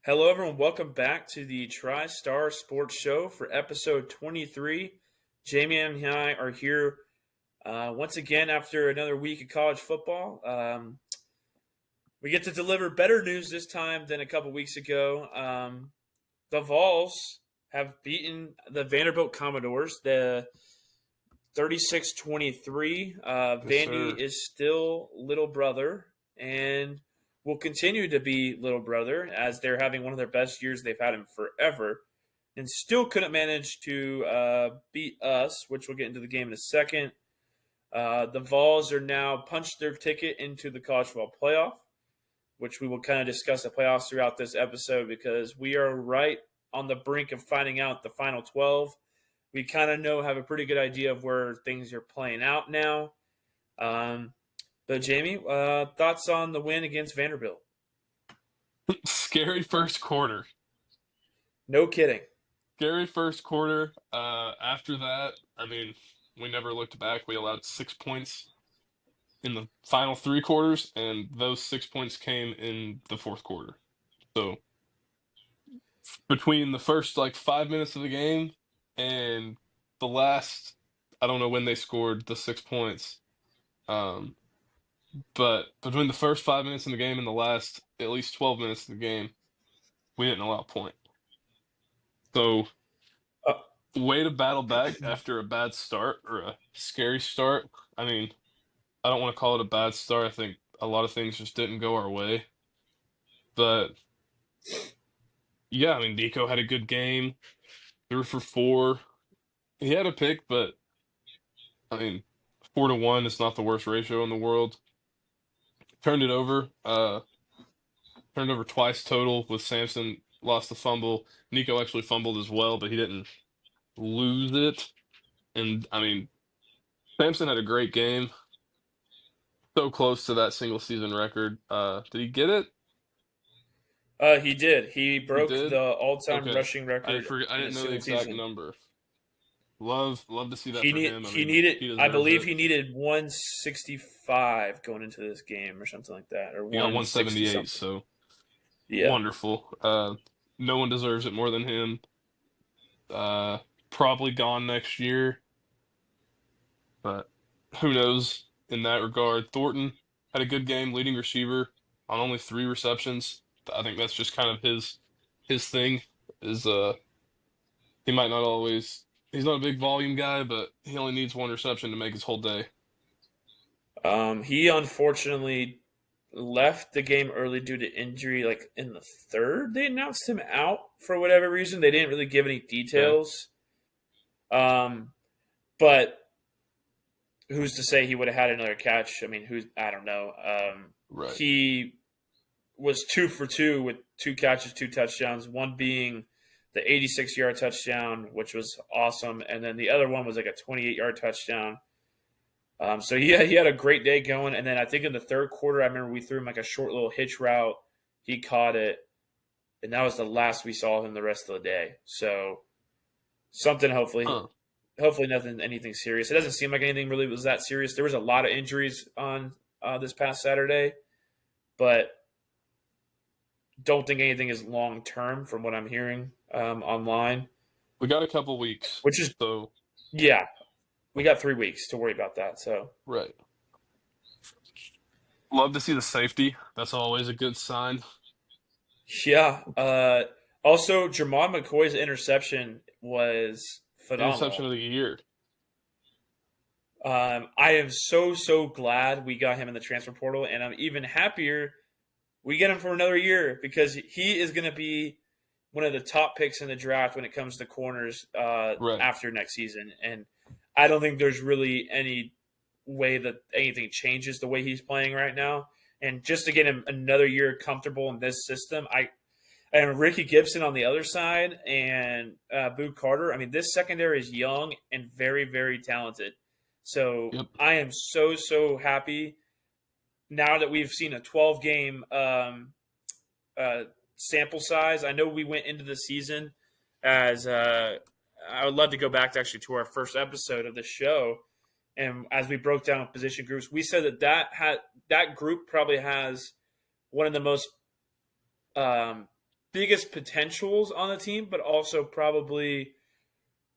Hello, everyone. Welcome back to the TriStar Sports Show for episode 23. Jamie and I are here once again after another week of college football. We get to deliver better news this time than a couple weeks ago. The Vols have beaten the Vanderbilt Commodores, the 36-23. Vandy is still little brother, and will continue to be little brother as they're having one of their best years they've had in forever, and still couldn't manage to beat us, which we'll get into the game in a second. The Vols are now punched their ticket into the college football playoff, which we will kind of discuss the playoffs throughout this episode because we are right on the brink of finding out the final 12. We kind of have a pretty good idea of where things are playing out now. But Jamie, thoughts on the win against Vanderbilt? Scary first quarter. No kidding. Scary first quarter. After that, we never looked back. We allowed 6 points in the final three quarters, and those 6 points came in the fourth quarter. So between the first 5 minutes of the game and the last, I don't know when they scored the 6 points. But between the first 5 minutes in the game and the last at least 12 minutes of the game, we didn't allow a point. So, way to battle back after a bad start or a scary start. I don't want to call it a bad start. I think a lot of things just didn't go our way. But, yeah, Nico had a good game, threw for 4. He had a pick, but, 4-1 is not the worst ratio in the world. Turned it over. Turned over twice total with Samson. Lost the fumble. Nico actually fumbled as well, but he didn't lose it. And, Samson had a great game. So close to that single season record. Did he get it? He did. He broke the all-time Okay. rushing record. I didn't know the exact number. Love to see that for him. He needed 165 going into this game or something like that, or he got 178. So yeah, wonderful. No one deserves it more than him. Probably gone next year, but who knows in that regard. Thornton had a good game, leading receiver on only 3 receptions. I think that's just kind of his thing. He might not always. He's not a big volume guy, but he only needs 1 reception to make his whole day. He unfortunately left the game early due to injury. Like in the third, they announced him out for whatever reason. They didn't really give any details. Okay. But who's to say he would have had another catch? I don't know. Right. He was 2 for 2 with 2 catches, 2 touchdowns, one being the 86-yard touchdown, which was awesome, and then the other one was like a 28-yard touchdown. So he had a great day going, and then I think in the third quarter, I remember we threw him like a short little hitch route. He caught it, and that was the last we saw him the rest of the day. So something hopefully anything serious. It doesn't seem like anything really was that serious. There was a lot of injuries on this past Saturday, but don't think anything is long term from what I'm hearing online. We got a couple weeks, which is yeah, we got 3 weeks to worry about that. So right. Love to see the safety. That's always a good sign. Yeah. Also, Jermon McCoy's interception was phenomenal. Interception of the year. I am so glad we got him in the transfer portal, and I'm even happier we get him for another year because he is going to be one of the top picks in the draft when it comes to corners after next season. And I don't think there's really any way that anything changes the way he's playing right now. And just to get him another year comfortable in this system, and Ricky Gibson on the other side and Boo Carter, this secondary is young and very, very talented. So yep. I am so happy now that we've seen a 12-game sample size. I know we went into the season as I would love to go back to our first episode of the show, and as we broke down position groups, we said that group probably has one of the most biggest potentials on the team, but also probably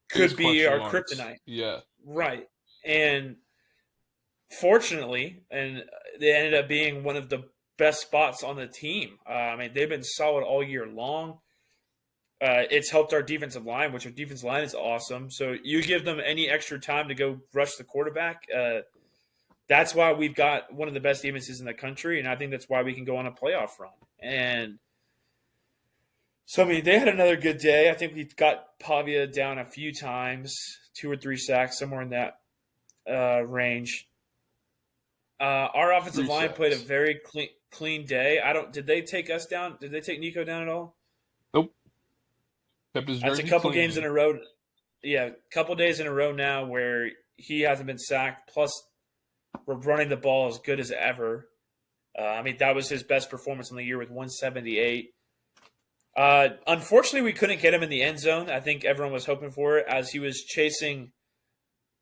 could Biggest be question our marks. kryptonite. Yeah. Right. And fortunately, and they ended up being one of the best spots on the team. I mean, they've been solid all year long. It's helped our defensive line, which our defensive line is awesome. So you give them any extra time to go rush the quarterback. That's why we've got one of the best defenses in the country, and I think that's why we can go on a playoff run. And so, I mean, they had another good day. I think we got Pavia down a few times, 2 or 3 sacks, somewhere in that range. Our offensive Three line played a sacks. very clean day. I don't. Did they take us down? Did they take Nico down at all? Nope. Kept his That's a jersey couple games in clean. a row. Yeah, a couple days in a row now where he hasn't been sacked. Plus, we're running the ball as good as ever. I mean, that was his best performance in the year with 178. Unfortunately, we couldn't get him in the end zone. I think everyone was hoping for it as he was chasing.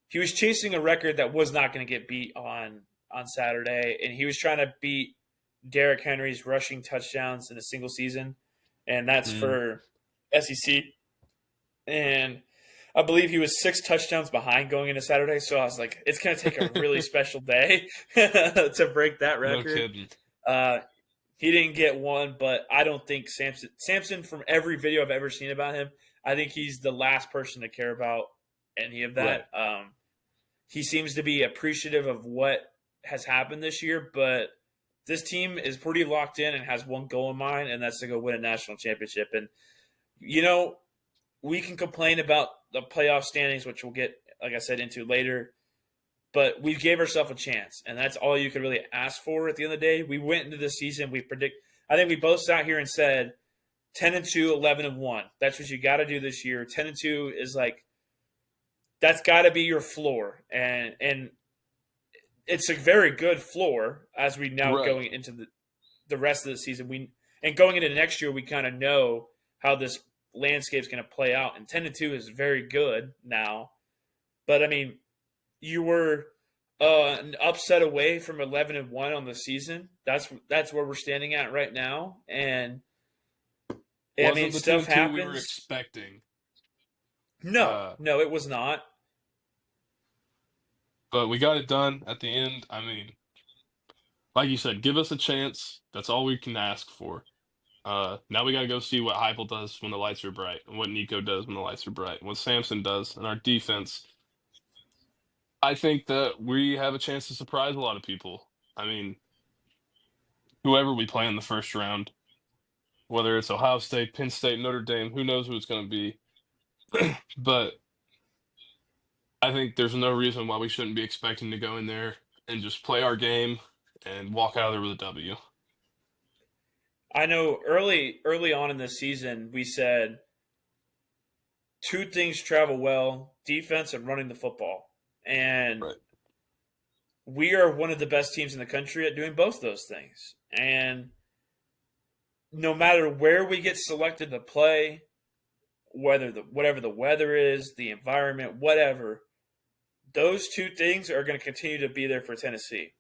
He was chasing a record that was not going to get beat on Saturday, and he was trying to beat Derrick Henry's rushing touchdowns in a single season, and that's Mm. for SEC. And I believe he was 6 touchdowns behind going into Saturday. So I was like, it's going to take a really special day to break that No record. kidding. Uh, he didn't get one, but I don't think Samson, from every video I've ever seen about him, I think he's the last person to care about any of that. Right. He seems to be appreciative of what has happened this year, but this team is pretty locked in and has one goal in mind, and that's to go win a national championship. And, you know, we can complain about the playoff standings, which we'll get, like I said, into later. But we gave ourselves a chance, and that's all you could really ask for at the end of the day. We went into the season. I think we both sat here and said 10-2, 11-1. That's what you got to do this year. 10-2 is like, that's got to be your floor. And it's a very good floor as we now Right. going into the rest of the season. And going into next year, we kind of know how this landscape's going to play out. And 10-2 is very good now. But I mean, you were an upset away from 11-1 on the season. That's where we're standing at right now. And I mean, Wasn't the stuff 10-2 we were happens. expecting. No, it was not. But we got it done at the end. I mean, like you said, give us a chance. That's all we can ask for. Now we got to go see what Heupel does when the lights are bright, and what Nico does when the lights are bright, and what Samson does, and our defense. I think that we have a chance to surprise a lot of people. I mean, whoever we play in the first round, whether it's Ohio State, Penn State, Notre Dame, who knows who it's going to be. But I think there's no reason why we shouldn't be expecting to go in there and just play our game and walk out of there with a W. I know early on in the season, we said 2 things travel well: defense and running the football. And Right. we are one of the best teams in the country at doing both those things. And no matter where we get selected to play, whatever the weather is, the environment, whatever, those 2 things are going to continue to be there for Tennessee.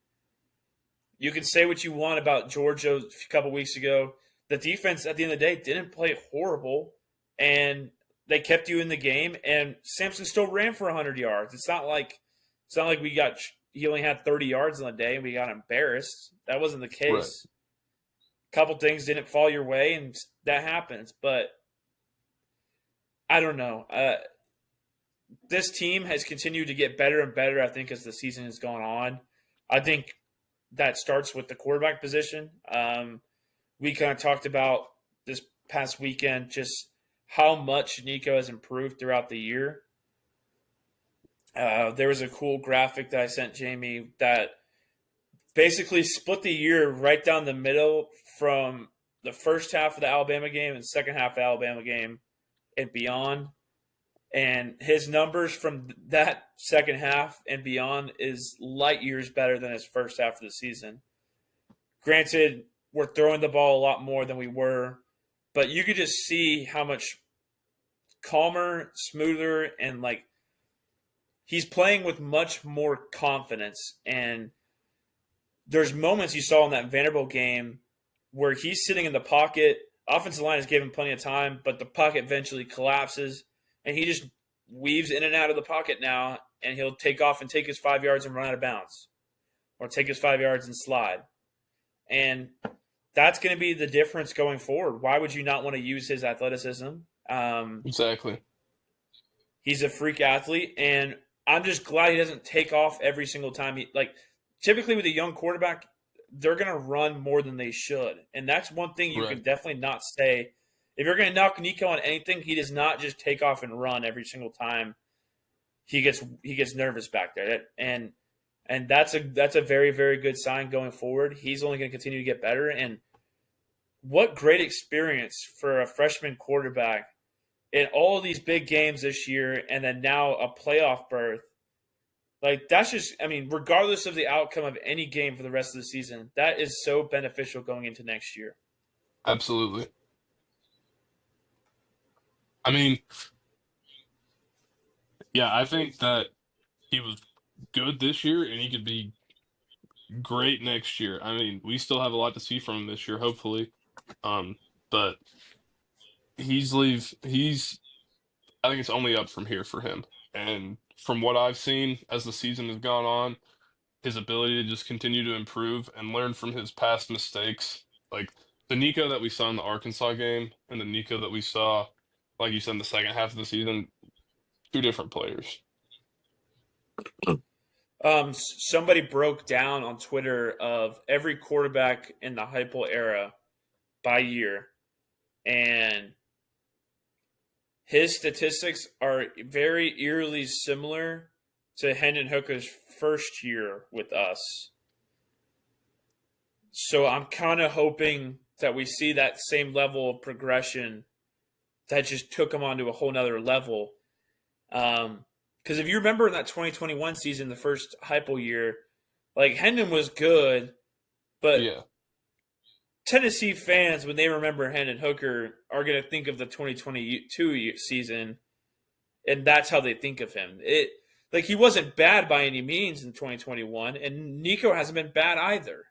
You can say what you want about Georgia a couple weeks ago. The defense at the end of the day didn't play horrible, and they kept you in the game. And Samson still ran for 100 yards. It's not like he only had 30 yards in the day and we got embarrassed. That wasn't the Right. case. A couple things didn't fall your way, and that happens. But I don't know. This team has continued to get better and better, I think, as the season has gone on. I think that starts with the quarterback position. We kind of talked about this past weekend just how much Nico has improved throughout the year. There was a cool graphic that I sent Jamie that basically split the year right down the middle from the first half of the Alabama game and second half of the Alabama game and beyond. And his numbers from that second half and beyond is light years better than his first half of the season. Granted, we're throwing the ball a lot more than we were, but you could just see how much calmer, smoother, and like he's playing with much more confidence. And there's moments you saw in that Vanderbilt game where he's sitting in the pocket offensive line has given him plenty of time, but the pocket eventually collapses, and he just weaves in and out of the pocket now, and he'll take off and take his 5 yards and run out of bounds, or take his 5 yards and slide. And that's going to be the difference going forward. Why would you not want to use his athleticism? Exactly. He's a freak athlete, and I'm just glad he doesn't take off every single time. Typically with a young quarterback, they're going to run more than they should, and that's one thing you can definitely not say. If you're going to knock Nico on anything, he does not just take off and run every single time he gets nervous back there, and that's a very, very good sign going forward. He's only going to continue to get better, and what great experience for a freshman quarterback in all of these big games this year, and then now a playoff berth. Like, that's just, I mean, regardless of the outcome of any game for the rest of the season, that is so beneficial going into next year. Absolutely. I mean, yeah, I think that he was good this year, and he could be great next year. I mean, we still have a lot to see from him this year, hopefully. But I think it's only up from here for him. And from what I've seen as the season has gone on, his ability to just continue to improve and learn from his past mistakes, like the Nico that we saw in the Arkansas game and the Nico that we saw, like you said, in the second half of the season, two different players. Somebody broke down on Twitter of every quarterback in the Heupel era by year, and his statistics are very eerily similar to Hendon Hooker's first year with us. So I'm kind of hoping that we see that same level of progression that just took him onto a whole nother level. Because if you remember in that 2021 season, the first Heupel year, like, Hendon was good, but Yeah. Tennessee fans, when they remember Hendon Hooker, are going to think of the 2022 season, and that's how they think of him. Like, he wasn't bad by any means in 2021, and Nico hasn't been bad either.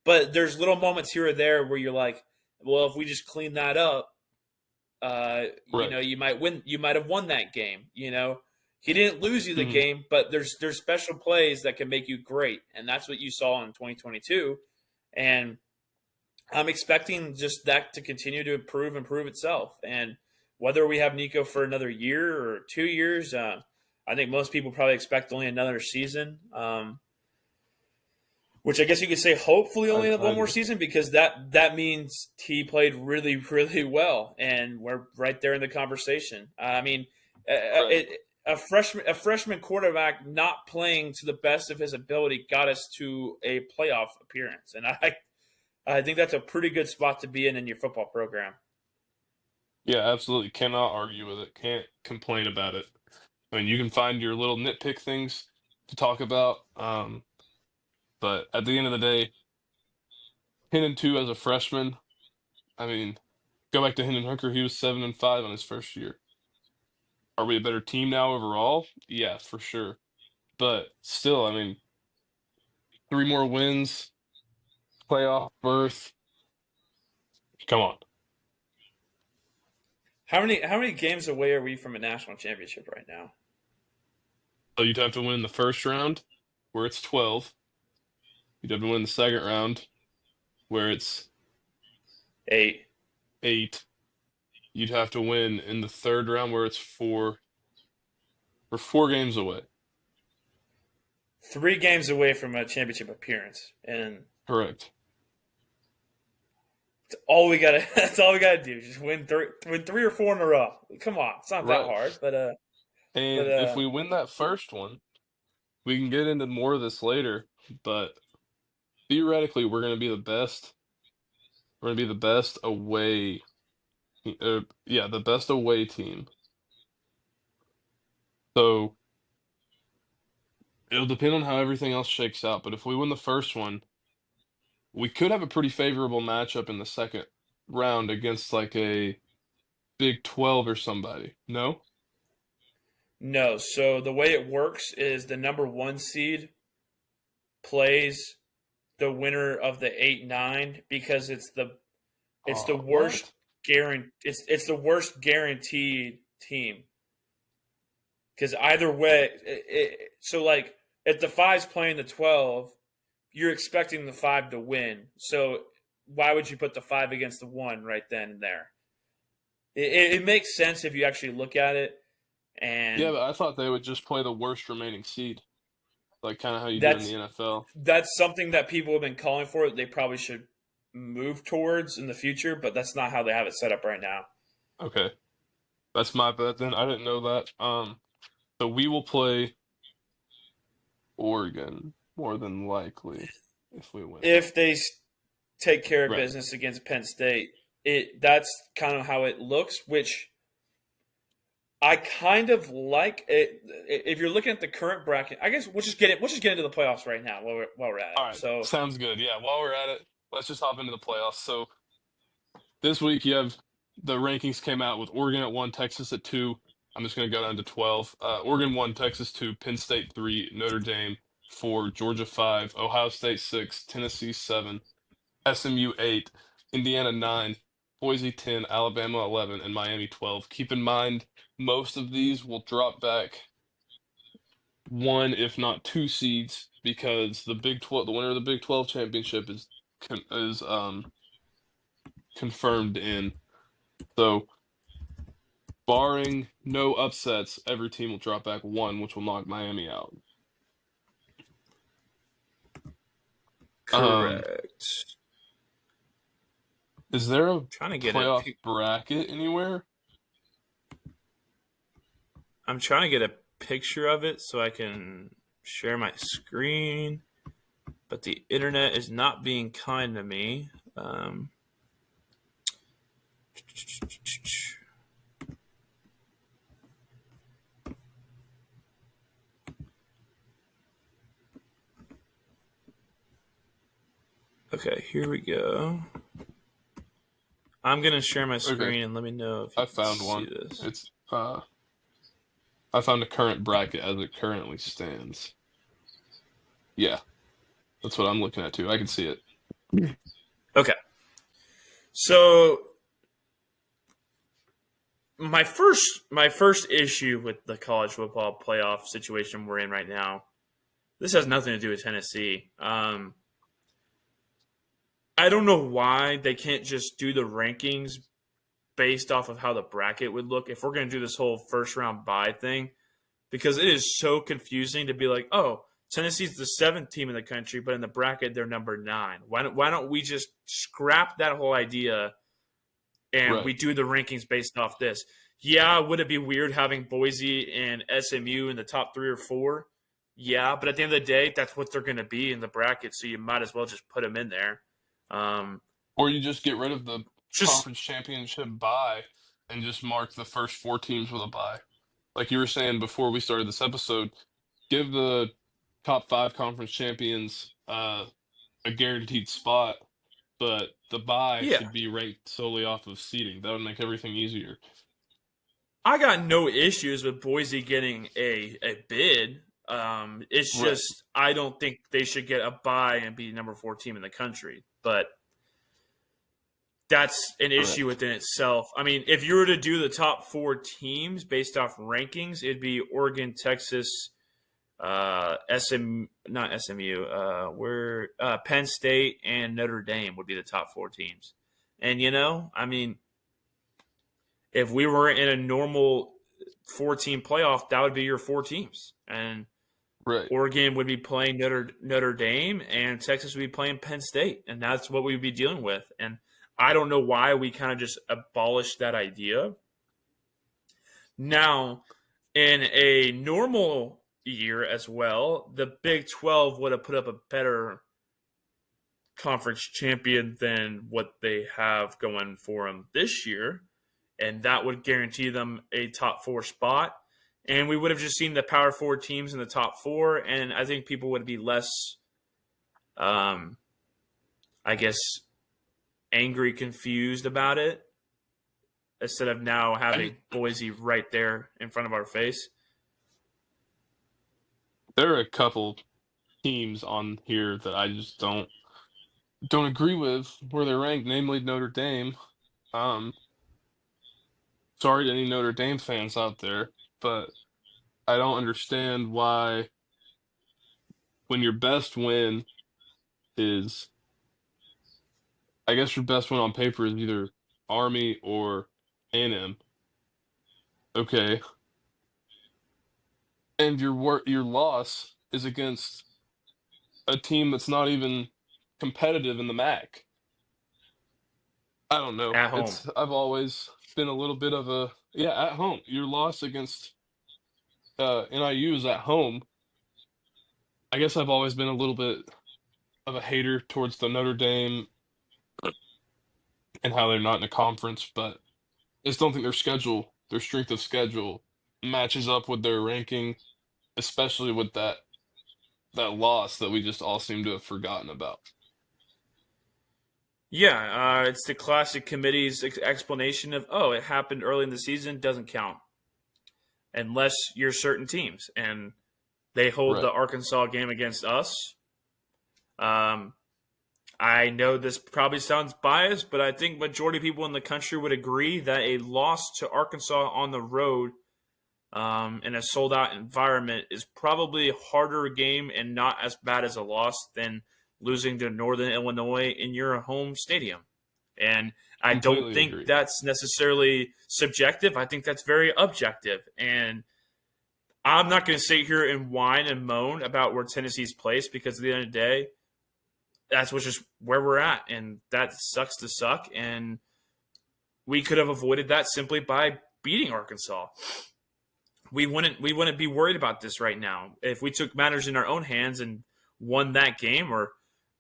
But there's little moments here or there where you're like, well, if we just clean that up, you might win. You might have won that game. He didn't lose you the game, but there's special plays that can make you great, and that's what you saw in 2022. And I'm expecting just that to continue to improve itself. And whether we have Nico for another year or 2 years, I think most people probably expect only another season. Which I guess you could say hopefully only one more season, because that means he played really, really well, and we're right there in the conversation. I mean, a freshman quarterback not playing to the best of his ability got us to a playoff appearance, and I think that's a pretty good spot to be in your football program. Yeah, absolutely. Cannot argue with it. Can't complain about it. I mean, you can find your little nitpick things to talk about. But at the end of the day, 10-2 as a freshman. I mean, go back to Hendon Hooker. He was 7-5 on his first year. Are we a better team now overall? Yeah, for sure. But still, I mean, 3 more wins, playoff berth. Come on. How many games away are we from a national championship right now? So you'd have to win the first round, where it's 12. You'd have to win the second round, where it's 8. You'd have to win in the third round, where it's 4. We're 4 games away. 3 games away from a championship appearance, and correct. That's all we gotta do. Just win 3 or 4 in a row. Come on, it's not that hard. But if we win that first one, we can get into more of this later. But theoretically, we're going to be the best. We're going to be the best away. The best away team. So it'll depend on how everything else shakes out. But if we win the first one, we could have a pretty favorable matchup in the second round against like a Big 12 or somebody. No? No. So the way it works is the number 1 seed plays the winner of the 8-9, because it's the worst. it's the worst guaranteed team because either way, so like if the five's playing the 12, you're expecting the five to win. So why would you put the five against the one right then and there? It makes sense if you actually look at it, Yeah, and but I thought they would just play the worst remaining seed, like kind of how you do in the that's NFL. that's something that people have been calling for. They probably should move towards in the future, but that's not how they have it set up right now. Okay, that's my bad then. I didn't know that. So we will play Oregon more than likely if we win. If they take care of Right. business against Penn State, that's kind of how it looks, which I kind of like it. If you're looking at the current bracket, I guess we'll just get into the playoffs right now while we're at it. All right. So Sounds good. Yeah. While we're at it, let's just hop into the playoffs. So this week you have the rankings came out with Oregon at 1, Texas at 2. I'm just going to go down to 12. Oregon 1, Texas 2, Penn State 3, Notre Dame 4, Georgia 5, Ohio State 6, Tennessee 7, SMU 8, Indiana 9, Boise 10, Alabama 11, and Miami 12. Keep in mind, most of these will drop back one, if not two seeds, because the Big 12, the winner of the Big 12 championship is confirmed in. So, barring no upsets, every team will drop back one, which will knock Miami out. Um, correct. is there a Trying to get a playoff bracket anywhere? I'm trying to get a picture of it so I can share my screen, but the internet is not being kind to me. Okay, here we go. I'm gonna share my Okay, screen and let me know if you I can found see one. this. It's I found a current bracket as it currently stands. Yeah, that's what I'm looking at too. I can see it. Okay, so my first issue with the college football playoff situation we're in right now. This has nothing to do with Tennessee. I don't know why they can't just do the rankings based off of how the bracket would look if we're going to do this whole first round bye thing, because it is so confusing to be like, oh, Tennessee's the seventh team in the country, but in the bracket they're number 9. Why don't we just scrap that whole idea and we Right. do the rankings based off this? Yeah, would it be weird having Boise and SMU in the top 3 or 4? Yeah, but at the end of the day, that's what they're going to be in the bracket, so you might as well just put them in there. Um, Or you just get rid of the just conference championship bye and just mark the first four teams with a bye. Like you were saying before we started this episode, give the top five conference champions a guaranteed spot, but the bye yeah, should be ranked solely off of seeding. That would make everything easier. I got no issues with Boise getting a bid. It's Right. just I don't think they should get a bye and be number 4 team in the country. But that's an issue Correct. within itself. I mean, if you were to do the top 4 teams based off rankings, it'd be Oregon, Texas, not SMU, where Penn State and Notre Dame would be the top 4 teams. And I mean, if we were in a normal 4-team playoff, that would be your 4 teams, and Right. Oregon would be playing Notre Dame, and Texas would be playing Penn State, and that's what we'd be dealing with. And I don't know why we kind of just abolished that idea. Now, in a normal year as well, the Big 12 would have put up a better conference champion than what they have going for them this year, and that would guarantee them a top 4 spot. And we would have just seen the power 4 teams in the top 4, and I think people would be less, um, I guess, angry, confused about it, instead of now I having Boise right there in front of our face. There are a couple teams on here that I just don't agree with where they're ranked, namely Notre Dame. sorry to any Notre Dame fans out there, but I don't understand why when your best win is, I guess your best win on paper is either Army or A&M. Okay, and your loss is against a team that's not even competitive in the MAC. I don't know. at home. I've always been a little bit of a, yeah, at home. Your loss against NIU is at home. I guess I've always been a little bit of a hater towards the Notre Dame and how they're not in a conference, but I just don't think their strength of schedule matches up with their ranking, especially with that loss that we just all seem to have forgotten about. Yeah, it's the classic committee's explanation of, oh, it happened early in the season, doesn't count unless you're certain teams. And they hold Right. the Arkansas game against us. Um, I know this probably sounds biased, but I think majority of people in the country would agree that a loss to Arkansas on the road in a sold out environment is probably a harder game and not as bad as a loss than losing to Northern Illinois in your home stadium. And I don't Completely think agree. that's necessarily subjective. I think that's very objective. And I'm not going to sit here and whine and moan about where Tennessee's placed because at the end of the day, that's what's just where we're at. And that sucks to suck. And we could have avoided that simply by beating Arkansas. We wouldn't be worried about this right now. If we took matters in our own hands and won that game or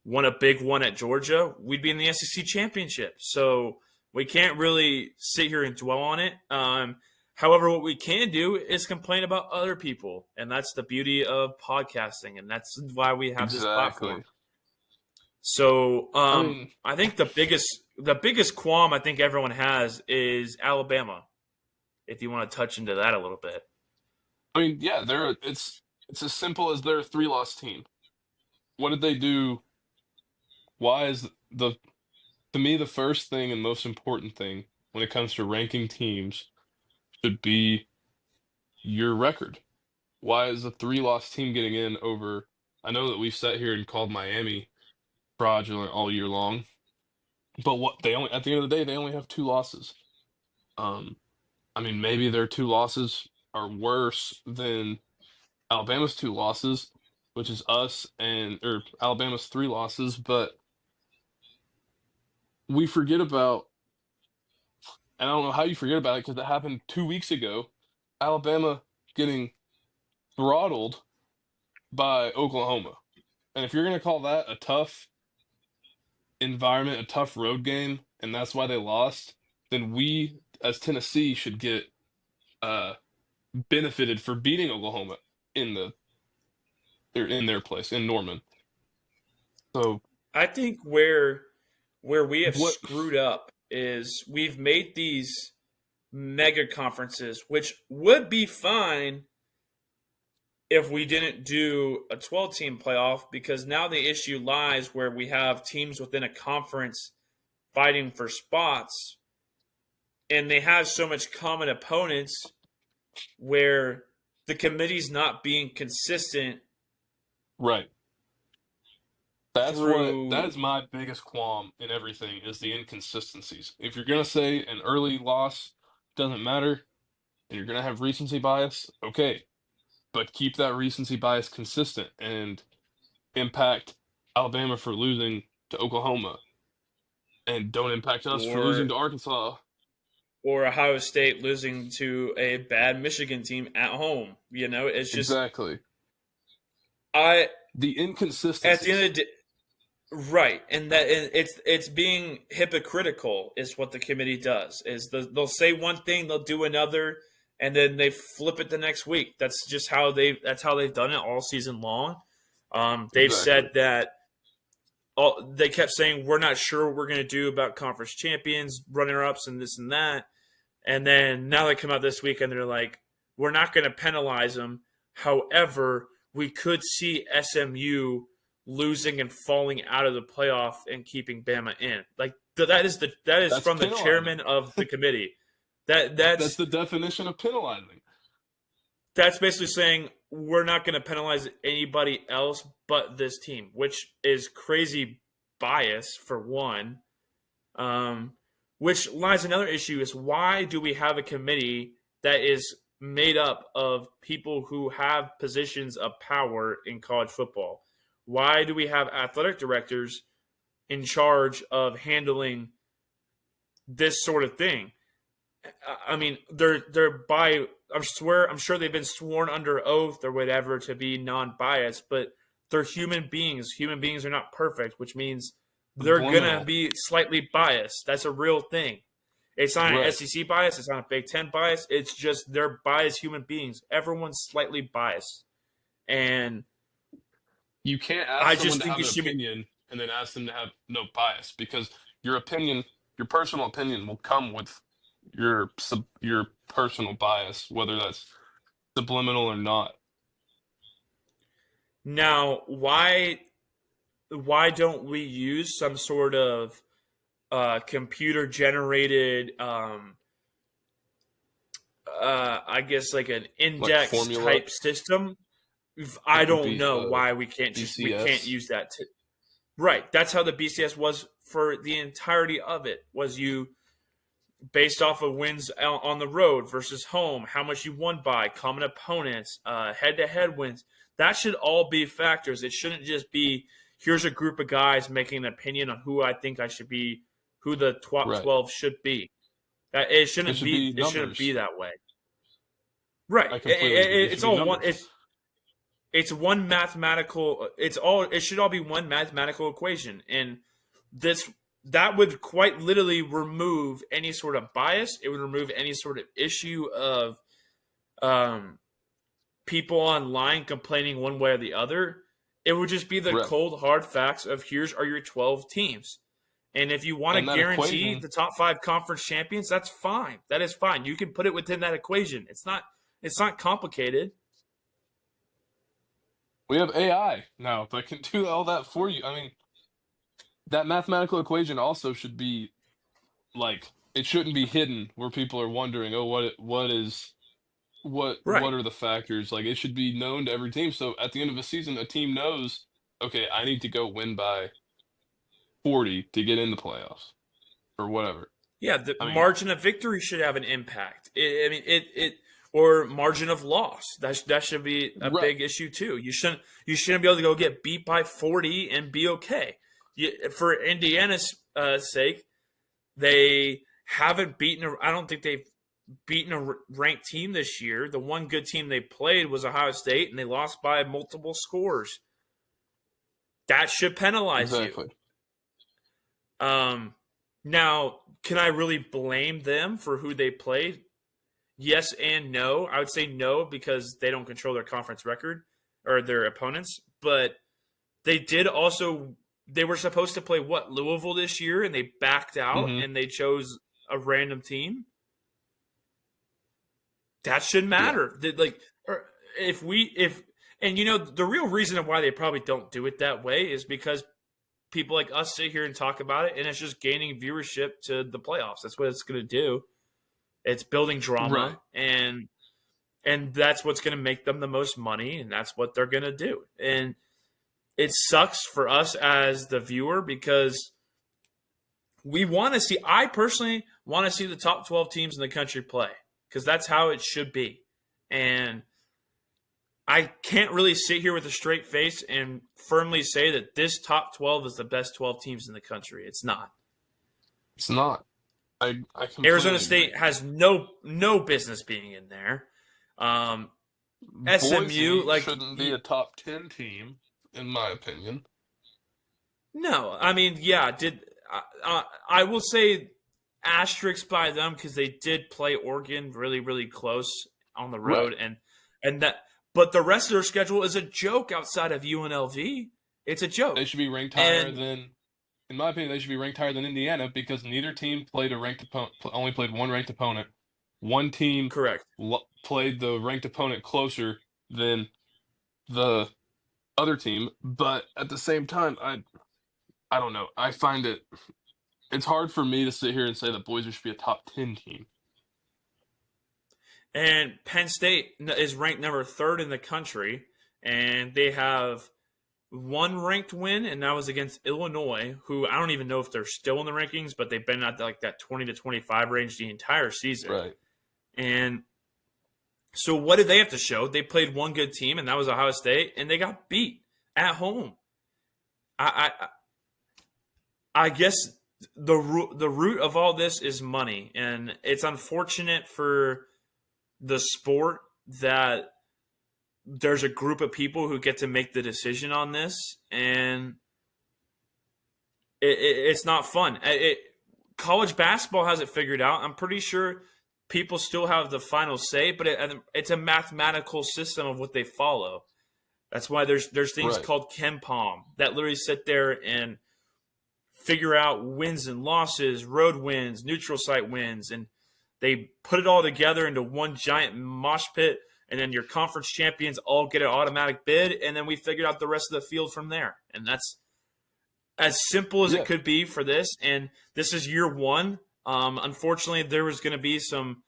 won a big one at Georgia, we'd be in the SEC championship. So we can't really sit here and dwell on it. However, what we can do is complain about other people, and that's the beauty of podcasting, and that's why we have this platform. Exactly. So I mean, I think the biggest qualm I think everyone has is Alabama. If you want to touch into that a little bit. yeah, it's as simple as they're a three-loss team. What did they do? Why is the to me the first thing and most important thing when it comes to ranking teams should be your record. Why is a three-loss team getting in over? I know that we've sat here and called Miami fraudulent all year long, but what they only at the end of the day they only have two losses. Um, I mean maybe their two losses are worse than Alabama's two losses, which is us and or Alabama's three losses, but we forget about, and I don't know how you forget about it because it happened 2 weeks ago. Alabama getting throttled by Oklahoma. And if you're going to call that a tough environment, a tough road game, and that's why they lost, then we as Tennessee should get uh, benefited for beating Oklahoma in in their place in Norman. So I think where we have what? screwed up is we've made these mega conferences, which would be fine if we didn't do a 12 team playoff, because now the issue lies where we have teams within a conference fighting for spots and they have so much common opponents where the committee's not being consistent Right. That through is my biggest qualm in everything is the inconsistencies. If you're gonna say an early loss doesn't matter and you're gonna have recency bias, okay, but keep that recency bias consistent and impact Alabama for losing to Oklahoma and don't impact us for losing or to Arkansas. Ohio State losing to a bad Michigan team at home. You know, it's just Exactly. I The at the end inconsistencies. of the day, right, and it's being hypocritical is what the committee does. They'll say one thing, they'll do another, and then they flip it the next week. That's how they've done it all season long. They've Exactly. said that they kept saying we're not sure what we're going to do about conference champions, runner ups, and this and that. And then now they come out this week and they're like, we're not going to penalize them. However, we could see SMU losing and falling out of the playoff and keeping Bama in. Like that is That's from the penalizing. chairman of the committee. That That's that's the definition of penalizing. that's basically saying we're not going to penalize anybody else but this team, which is crazy bias for one. Um, which lies another issue is why do we have a committee that is made up of people who have positions of power in college football? Why do we have athletic directors in charge of handling this sort of thing? I mean, they're by I'm sure they've been sworn under oath or whatever to be non-biased, but they're human beings. Human beings are not perfect, which means they're gonna Subliminal. be slightly biased. That's a real thing. It's not an Right. SEC bias. It's not a Big Ten bias. It's just they're biased human beings. Everyone's slightly biased, and You can't ask I someone just to think have it an should be. opinion and then ask them to have no bias because your opinion, your personal opinion will come with your personal bias, whether that's subliminal or not. Now, why don't we use some sort of computer generated I guess like an Like index formula, type system. I like the don't know why we can't BCS. use that right. That's how the BCS was for the entirety of it. Was you based off of wins on the road versus home, how much you won by, common opponents, head to head wins. That should all be factors. It shouldn't just be here's a group of guys making an opinion on who I think I should be, who the top Right. 12 should be. It It shouldn't should be. be It shouldn't be numbers. that way. Right. I completely agree. It should It's be all one. numbers. It's one mathematical. It's all. It should all be one mathematical equation, and this that would quite literally remove any sort of bias. It would remove any sort of issue of um, people online complaining one way or the other. It would just be the Right. cold hard facts of here's are your 12 teams. And if you want to And that guarantee equation, the top 5 conference champions, that's fine. That is fine. You can put it within that equation. It's not complicated. we have AI now that can do all that for you. I mean, that mathematical equation also should be like it shouldn't be hidden where people are wondering, oh, what Right. are the factors? Like it should be known to every team. So at the end of a season, a team knows, okay, I need to go win by 40 to get in the playoffs or whatever. Yeah, the I mean, margin of victory should have an impact. I mean, it or margin of loss. That should be a right, big issue too. You shouldn't be able to go get beat by 40 and be okay. For Indiana's sake, they haven't beaten. I don't think they've beaten a ranked team this year. The one good team they played was Ohio State, and they lost by multiple scores. That should penalize you. exactly. Um, Now, can I really blame them for who they played? Yes and no. I would say no because they don't control their conference record or their opponents. But they did also. They were supposed to play what Louisville this year, and they backed out Hmm. and they chose a random team. That should Yeah, matter. Like, if and the real reason of why they probably don't do it that way is because people like us sit here and talk about it, and it's just gaining viewership to the playoffs. That's what it's going to do. It's building right. drama, and that's what's going to make them the most money, and that's what they're going to do. And it sucks for us as the viewer because we want to see. I personally want to see the top 12 teams in the country play because that's how it should be. And I can't really sit here with a straight face and firmly say that this top 12 is the best 12 teams in the country. It's not. It's not. I Arizona completely agree. State has no business being in there. Um, SMU, Boise like shouldn't be a top 10 team, in my opinion. no, I mean, yeah, I will say asterisks by them because they did play Oregon really really close on the Right. road, and that, but the rest of their schedule is a joke outside of UNLV. It's a They joke, should be ranked higher and than, in my opinion, they should be ranked higher than Indiana because neither team played a ranked opponent, only played one ranked opponent. One team correct. played the ranked opponent closer than the other team, but at the same time, I don't know. I find it's hard for me to sit here and say that Boise should be a top 10 team. And Penn State is ranked number 3rd in the country, and they have one ranked win, and that was against Illinois, who I don't even know if they're still in the rankings, but they've been at like that 20 to 25 range the entire season. Right. And so what did they have to show? They played one good team, and that was Ohio State, and they got beat at home. I guess the root of all this is money, and it's unfortunate for the sport that there's a group of people who get to make the decision on this, and it's not fun. College basketball has it figured out. I'm pretty sure people still have the final say, but it's a mathematical system of what they follow. That's why there's things Right. called KenPom that literally sit there and figure out wins and losses, road wins, neutral site wins, and they put it all together into one giant mosh pit, and then your conference champions all get an automatic bid, and then we figured out the rest of the field from there. And that's as simple as Yeah. it could be for this. And this is year one. Unfortunately, there was going to be some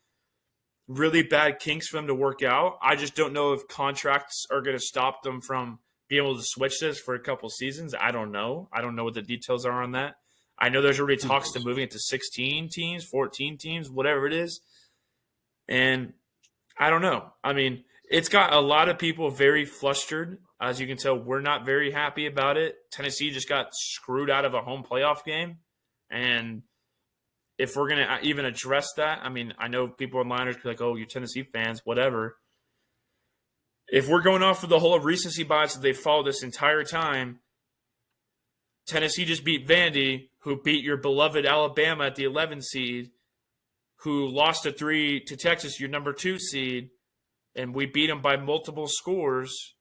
really bad kinks for them to work out. I just don't know if contracts are going to stop them from being able to switch this for a couple seasons. I don't know. I don't know what the details are on that. I know there's already talks to moving it to 16 teams, 14 teams, whatever it is. And I don't know. I mean, it's got a lot of people very flustered. As you can tell, we're not very happy about it. Tennessee just got screwed out of a home playoff game. And if we're going to even address that, I mean, I know people online are like, oh, you're Tennessee fans, whatever. If we're going off of the whole recency bias that they followed this entire time, Tennessee just beat Vandy, who beat your beloved Alabama at the 11 seed, who lost a 3 to Texas, your number 2 seed, and we beat them by multiple scores.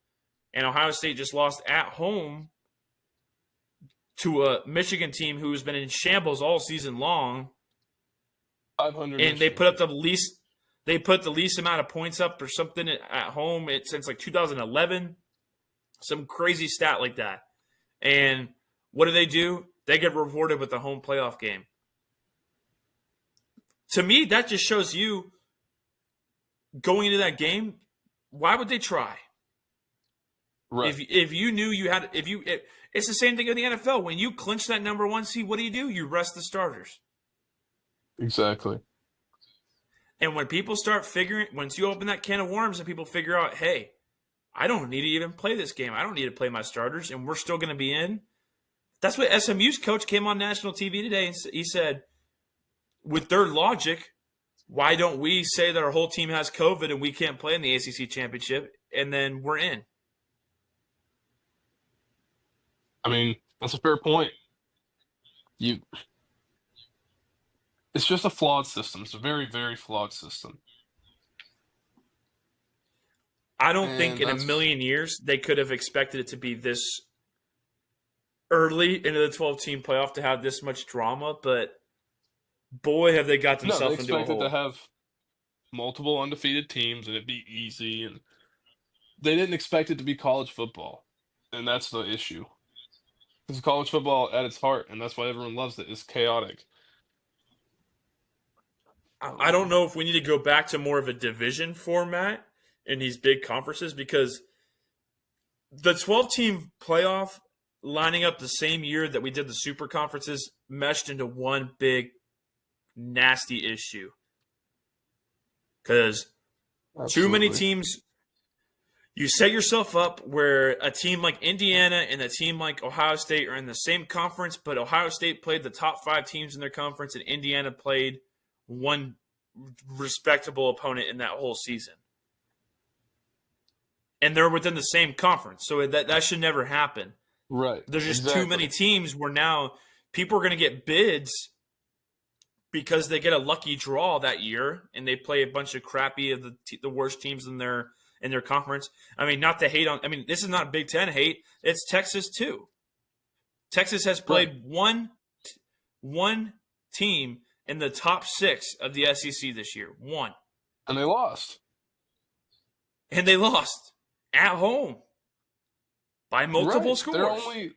And Ohio State just lost at home to a Michigan team who's been in shambles all season long. 500. And they put up the least amount of points up or something at home since like 2011. Some crazy stat like that. And what do? They get rewarded with the home playoff game. To me, that just shows you going into that game, why would they try? Right. If you knew you had it's the same thing in the NFL. When you clinch that number 1 seed, what do? You rest the starters. Exactly. And when people start once you open that can of worms and people figure out, hey, I don't need to even play this game. I don't need to play my starters, and we're still going to be in. That's what SMU's coach came on national TV today, and he said, with their logic, why don't we say that our whole team has COVID and we can't play in the ACC championship, and then we're in? I mean, that's a fair point. It's just a flawed system. It's a very, very flawed system. I don't think And in a that's million years they could have expected it to be this early into the 12-team playoff to have this much drama, but boy, have they got no. They themselves into a expected hole. to have multiple undefeated teams and it'd be easy, and they didn't expect it to be college football, and that's the issue. Because college football, at its heart, and that's why everyone loves it, is chaotic. I don't know if we need to go back to more of a division format in these big conferences, because the 12-team playoff lining up the same year that we did the super conferences meshed into one big nasty issue. Because too many Absolutely. teams, you set yourself up where a team like Indiana and a team like Ohio State are in the same conference, but Ohio State played the top 5 teams in their conference and Indiana played one respectable opponent in that whole season. And they're within the same conference. So that should never happen. Right. There's just Exactly. too many teams where now people are going to get bids because they get a lucky draw that year and they play a bunch of crappy of the worst teams in their conference. I mean, not to hate on. I mean, this is not Big Ten hate. It's Texas too. Texas has played one team in the top 6 of the SEC this year. One. And they lost. And they lost at home by multiple Right. scores. They're only.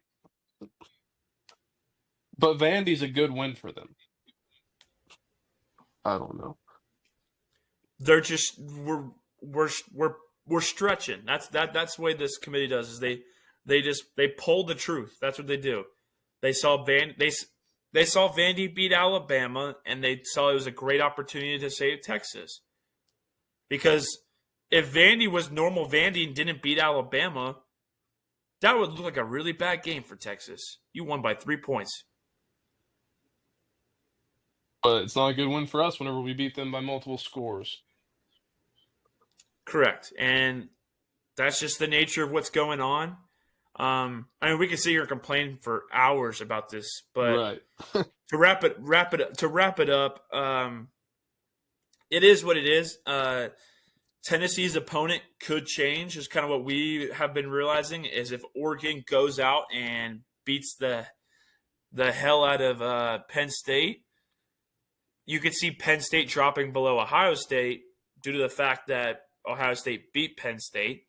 But Vandy's a good win for them. I don't know. they're just we're we're stretching. That's the way this committee does. Is they pull the truth. That's what they do. They saw they saw Vandy beat Alabama, and they saw it was a great opportunity to save Texas. Because if Vandy was normal Vandy and didn't beat Alabama, that would look like a really bad game for Texas. You won by 3 points. But it's not a good win for us whenever we beat them by multiple scores. Correct. And that's just the nature of what's going on. I mean, we can sit here and complain for hours about this, but Right. to wrap it up, it is what it is. Tennessee's opponent could change. Is kind of what we have been realizing. Is if Oregon goes out and beats the hell out of Penn State, you could see Penn State dropping below Ohio State due to the fact that Ohio State beat Penn State,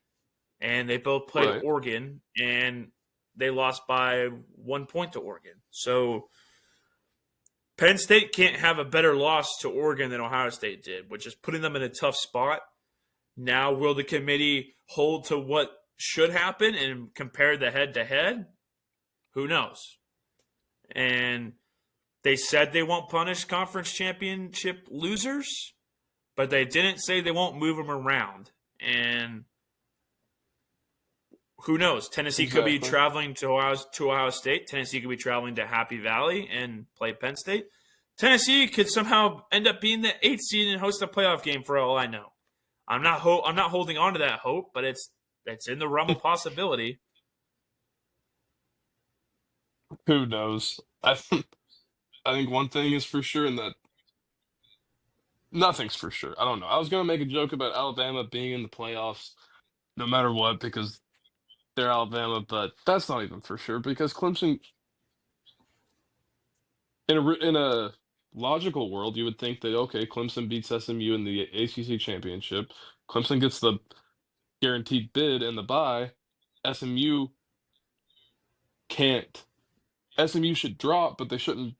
and they both played Right. Oregon, and they lost by 1 point to Oregon. So Penn State can't have a better loss to Oregon than Ohio State did, which is putting them in a tough spot. Now, will the committee hold to what should happen and compare the head-to-head? Who knows? And they said they won't punish conference championship losers, but they didn't say they won't move them around. And who knows? Tennessee could be Exactly. traveling to Ohio State. Tennessee could be traveling to Happy Valley and play Penn State. Tennessee could somehow end up being the 8th seed and host a playoff game for all I know. I'm not holding on to that hope, but it's in the realm of possibility. Who knows? I think one thing is for sure, and that nothing's for sure. I don't know. I was gonna make a joke about Alabama being in the playoffs no matter what because they're Alabama, but that's not even for sure because Clemson, in a logical world, you would think that okay, Clemson beats SMU in the ACC championship. Clemson gets the guaranteed bid and the bye. SMU can't. SMU should drop, but they shouldn't.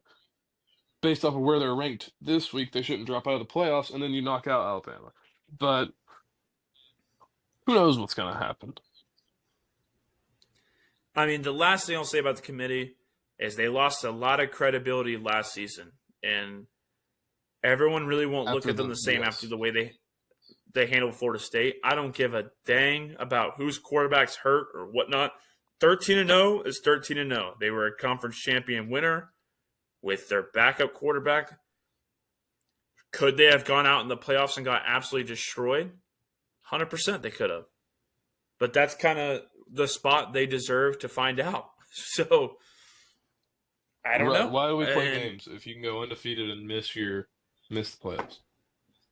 Based off of where they're ranked this week, they shouldn't drop out of the playoffs, and then you knock out Alabama. But who knows what's going to happen? I mean, the last thing I'll say about the committee is they lost a lot of credibility last season, and everyone really won't look After at them the same yes. after the way they handled Florida State. I don't give a dang about whose quarterback's hurt or whatnot. 13-0 is 13-0. They were a conference champion winner with their backup quarterback. Could they have gone out in the playoffs and got absolutely destroyed? 100% they could have. But that's kind of the spot they deserve to find out. So I don't Right. know. Why do we play And games if you can go undefeated and miss the playoffs?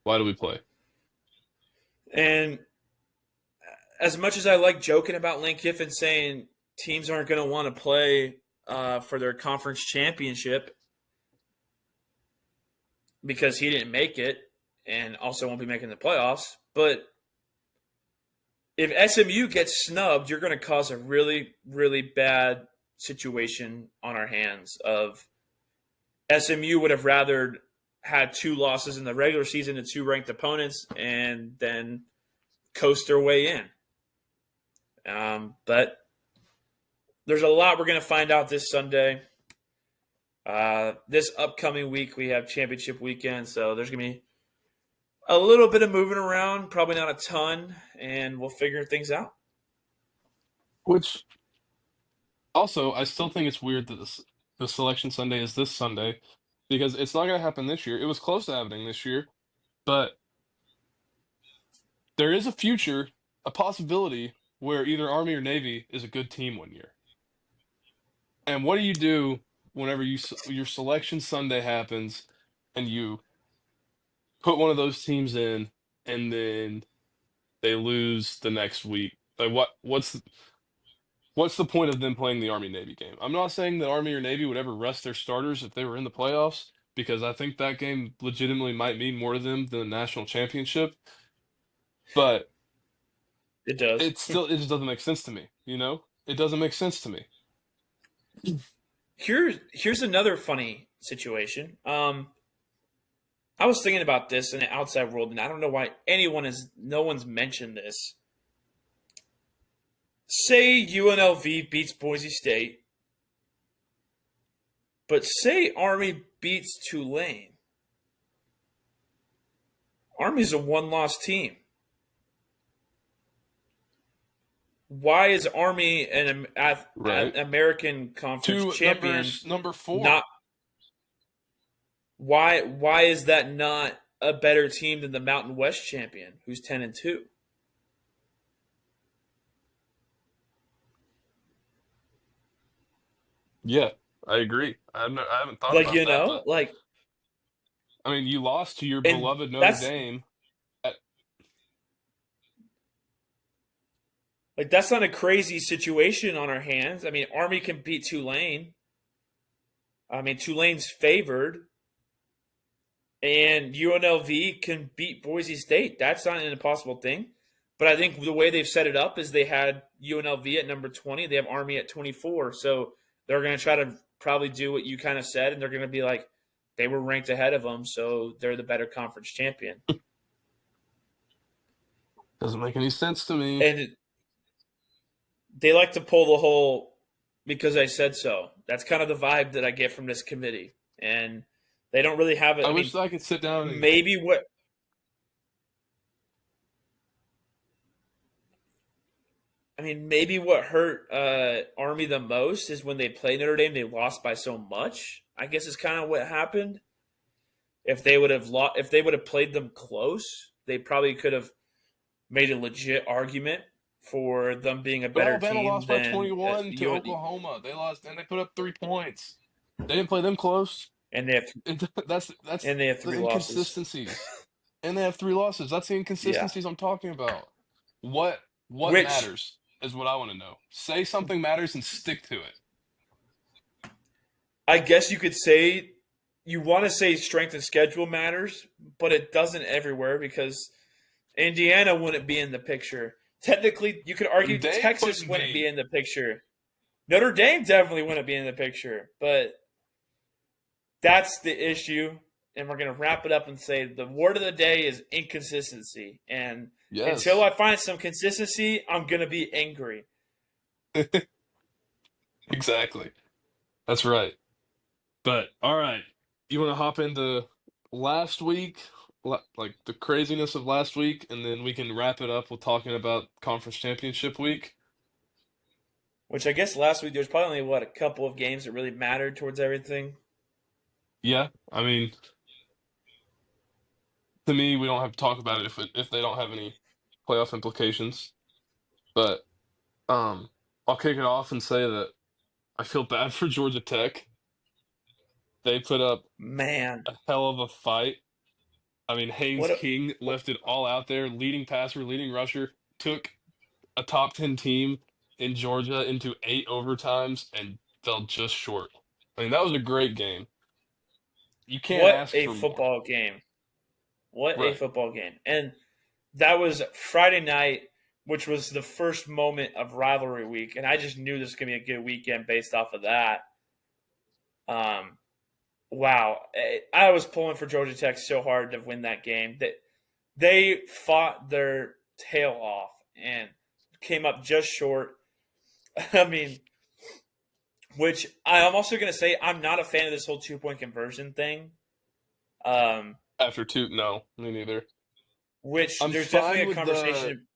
Why do we play? and as much as I like joking about Lane Kiffin saying teams aren't going to want to play for their conference championship because he didn't make it and also won't be making the playoffs, but if SMU gets snubbed, you're going to cause a really, really bad situation on our hands. Of SMU would have rather had 2 losses in the regular season to 2 ranked opponents and then coast their way in. But there's a lot we're going to find out this Sunday. This upcoming week, we have championship weekend, so there's going to be a little bit of moving around, probably not a ton, and we'll figure things out. Which also, I still think it's weird that the selection Sunday is this Sunday because it's not going to happen this year. It was close to happening this year, but there is a possibility where either Army or Navy is a good team one year. And what do you do whenever your selection Sunday happens and you put one of those teams in and then they lose the next week? Like what's the point of them playing the Army Navy game? I'm not saying that Army or Navy would ever rest their starters if they were in the playoffs because I think that game legitimately might mean more to them than the national championship. But It does. it just doesn't make sense to me, you know? It doesn't make sense to me. Here's another funny situation. I was thinking about this in the outside world, and I don't know why no one's mentioned this. Say UNLV beats Boise State, but say Army beats Tulane. Army's a one-loss team. Why is Army an Right. American Conference Two champion? number four. Not why is that not a better team than the Mountain West champion, who's 10-2? Yeah, I agree. I haven't thought Like about that, but like, I mean, you lost to your and beloved Notre that's Dame. At, like that's not a crazy situation on our hands. I mean, Army can beat Tulane. I mean, Tulane's favored, and UNLV can beat Boise State. That's not an impossible thing. But I think the way they've set it up is they had UNLV at number 20. They have Army at 24. So they're going to try to probably do what you kind of said, and they're going to be like, they were ranked ahead of them, so they're the better conference champion. doesn't make any sense to me. And they like to pull the whole because I said so. That's kind of the vibe that I get from this committee. And they don't really have it. I I mean, wish I could sit down and maybe what maybe what hurt Army the most is when they played Notre Dame, they lost by so much. I guess is kind of what happened. If they would have played them close, they probably could have made a legit argument for them being a but better Alabama team lost by than 21 to UND. Oklahoma. They lost and they put up 3 points. They didn't play them close. And they have That's and they have the three losses. inconsistencies. And they have 3 losses. That's the Yeah. inconsistencies I'm talking about. What Which matters is what I want to know. Say something matters and stick to it. I guess you could say you want to say strength of schedule matters, but it doesn't everywhere because Indiana wouldn't be in the picture. Technically, you could argue They Texas couldn't wouldn't be be. in the picture. Notre Dame definitely wouldn't be in the picture, but that's the issue. And we're going to wrap it up and say the word of the day is inconsistency. And until Yes. I find some consistency, I'm going to be angry. Exactly. That's right. But all right, you want to hop into last week, like the craziness of last week, and then we can wrap it up with talking about conference championship week. Which I guess last week there was probably only, a couple of games that really mattered towards everything. Yeah, I mean, to me, we don't have to talk about it if they don't have any playoff implications. But um, I'll kick it off and say that I feel bad for Georgia Tech. They put up Man, a hell of a fight. I mean, Haynes what a, King left it all out there, leading passer, leading rusher, took a top 10 team in Georgia into 8 overtimes and fell just short. I mean, that was a great game. You can't what ask a for more. football game. What a Right. football game. And that was Friday night, which was the first moment of rivalry week. And I just knew this was going to be a good weekend based off of that. Um, wow. I was pulling for Georgia Tech so hard to win that game that they fought their tail off and came up just short. I mean, which I'm also going to say I'm not a fan of this whole 2 point conversion thing. After two, no, me neither. Which I'm there's definitely fine a with the. conversation.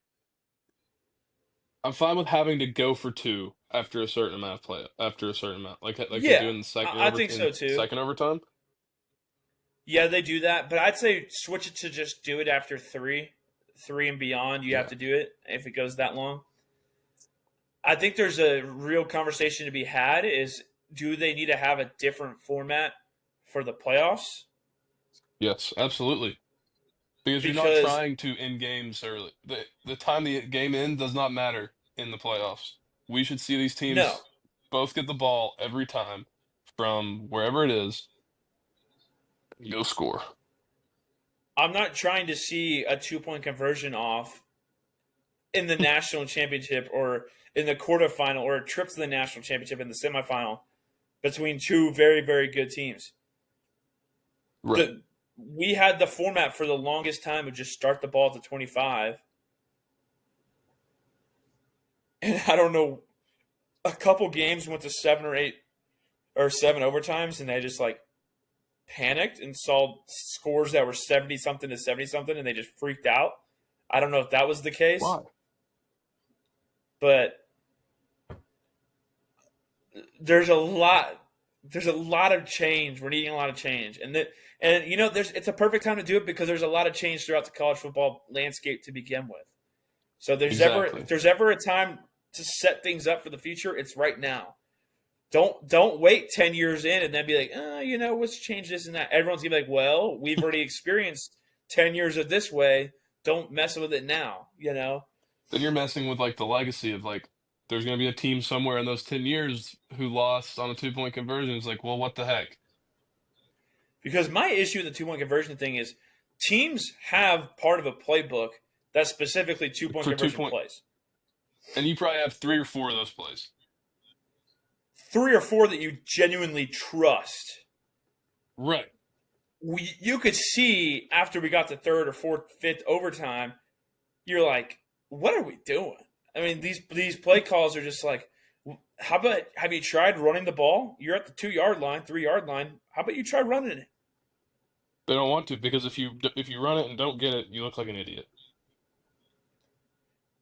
I'm fine with having to go for two after a certain amount of play. After a certain amount, like they do Yeah, in the second I think so too. second overtime. Yeah, they do that, but I'd say switch it to just do it after three and beyond. You have Yeah. to do it if it goes that long. I think there's a real conversation to be had. Is do they need to have a different format for the playoffs? Yes, absolutely. Because you're not Because trying to end games early. The time the game ends does not matter in the playoffs. We should see these no, teams both get the ball every time from wherever it is and go score. I'm not trying to see a 2 point conversion off in the national championship or in the quarterfinal or a trip to the national championship in the semifinal between two very, very good teams. Right. The we had the format for the longest time of just start the ball at the 25. And I don't know, a couple games went to 7 or 8 or 7 overtimes, and they just like panicked and saw scores that were 70 something to 70 something, and they just freaked out. I don't know if that was the case, Why? but there's a lot of change. We're needing a lot of change, and it's a perfect time to do it because there's a lot of change throughout the college football landscape to begin with. So Exactly. if there's ever a time to set things up for the future, it's right now. Don't wait 10 years in and then be like, let's change this and that. Everyone's gonna be like, well, we've already experienced 10 years of this way. Don't mess with it now. Then you're messing with like the legacy of like there's going to be a team somewhere in those 10 years who lost on a 2-point conversion. It's like, well, what the heck? Because my issue with the 2-point conversion thing is teams have part of a playbook that's specifically 2-point For conversion plays. And you probably have 3 or 4 of those plays. 3 or 4 that you genuinely trust. Right. You could see after we got to third or fourth, fifth overtime, you're like, what are we doing? I mean, these play calls are just like, how about, have you tried running the ball? You're at the 2-yard line, 3-yard line. How about you try running it? They don't want to because if you run it and don't get it, you look like an idiot.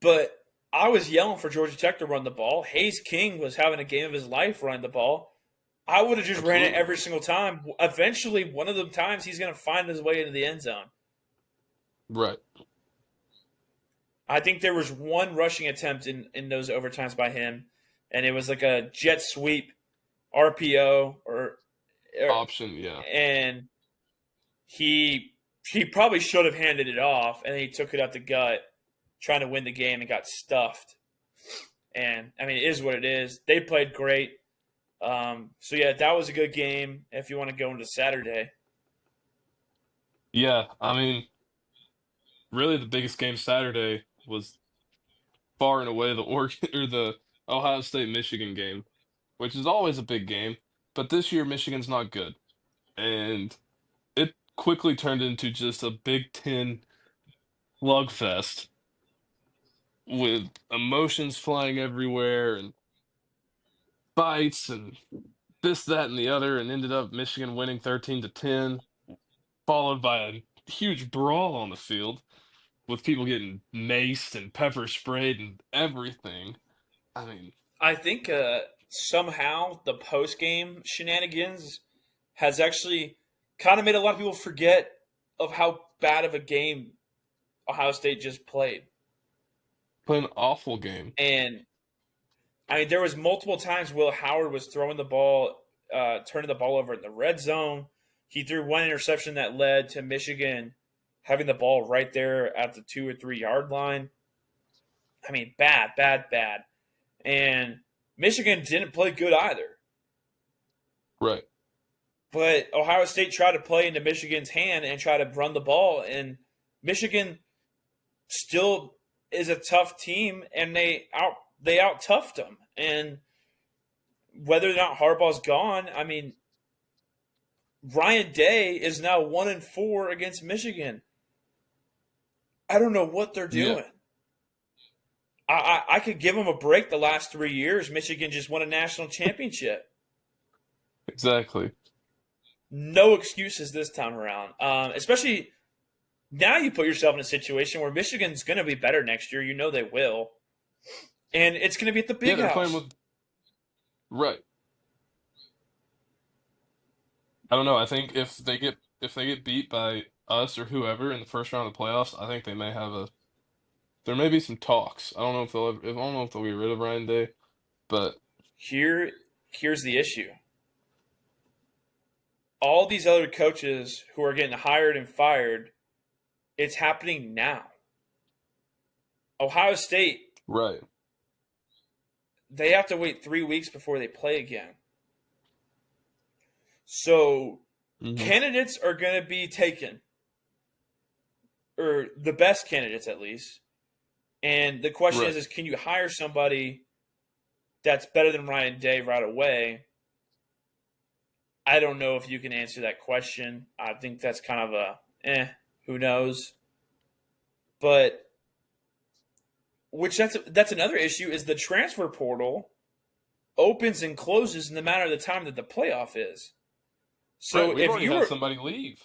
But I was yelling for Georgia Tech to run the ball. Hayes King was having a game of his life running the ball. I would have just ran it every single time. Eventually, one of the times he's going to find his way into the end zone. Right. I think there was one rushing attempt in those overtimes by him, and it was like a jet sweep RPO or option, yeah. And he probably should have handed it off, and he took it out the gut trying to win the game and got stuffed. And, I mean, it is what it is. They played great. So, yeah, that was a good game if you want to go into Saturday. Yeah, I mean, really the biggest game Saturday was far and away the Oregon or the Ohio State Michigan game, which is always a big game, but this year Michigan's not good. And it quickly turned into just a Big Ten slugfest with emotions flying everywhere and fights and this, that, and the other, and ended up Michigan winning 13-10, followed by a huge brawl on the field with people getting maced and pepper sprayed and everything. I mean, I think somehow the post-game shenanigans has actually kind of made a lot of people forget of how bad of a game Ohio State just played. played an awful game. And I mean, there was multiple times Will Howard was throwing the ball, turning the ball over in the red zone. He threw one interception that led to Michigan having the ball right there at the 2 or 3 yard line. I mean, bad. And Michigan didn't play good either. Right. But Ohio State tried to play into Michigan's hand and try to run the ball, and Michigan still is a tough team, and they out-toughed them. And whether or not Harbaugh's gone, I mean, Ryan Day is now 1-4 against Michigan. I don't know what they're doing. I could give them a break the last 3 years. Michigan just won a national championship. Exactly. No excuses this time around. Especially now you put yourself in a situation where Michigan's going to be better next year. You know they will. And it's going to be at the big house. Playing with... Right. I don't know. I think if they get beat by us or whoever in the first round of the playoffs, I think they may have there may be some talks. I don't know if they'll get rid of Ryan Day, but here's the issue. All these other coaches who are getting hired and fired, it's happening now. Ohio State, right. They have to wait 3 weeks before they play again. So candidates are going to be taken, or the best candidates at least. And the question is can you hire somebody that's better than Ryan Day right away? I don't know if you can answer that question. I think that's kind of who knows. But which that's another issue is the transfer portal opens and closes in the matter of the time that the playoff is. Right, So we've if already you had were somebody leave.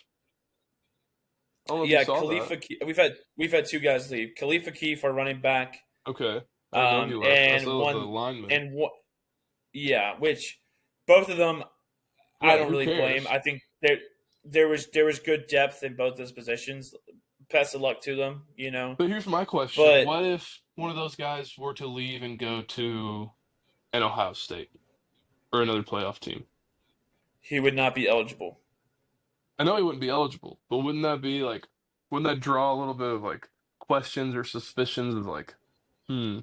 I don't know if you yeah, saw that. we've had two guys leave. Khalifa Keefe, our running back, Okay, I didn't know he left. I saw the lineman. and one yeah, which both of them I Right, don't who really blame. cares? I think there was good depth in both those positions. Best of luck to them, But here's my question: But what if one of those guys were to leave and go to an Ohio State or another playoff team? he would not be eligible. I know he wouldn't be eligible, but wouldn't that draw a little bit of like questions or suspicions of like, hmm,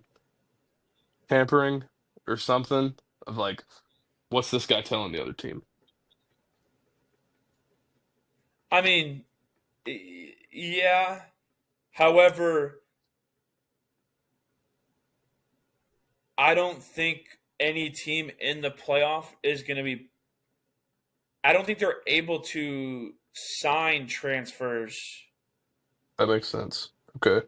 tampering or something of like, what's this guy telling the other team? I mean, yeah. However, I don't think any team in the playoff is going to be. I don't think they're able to sign transfers That makes sense. Okay.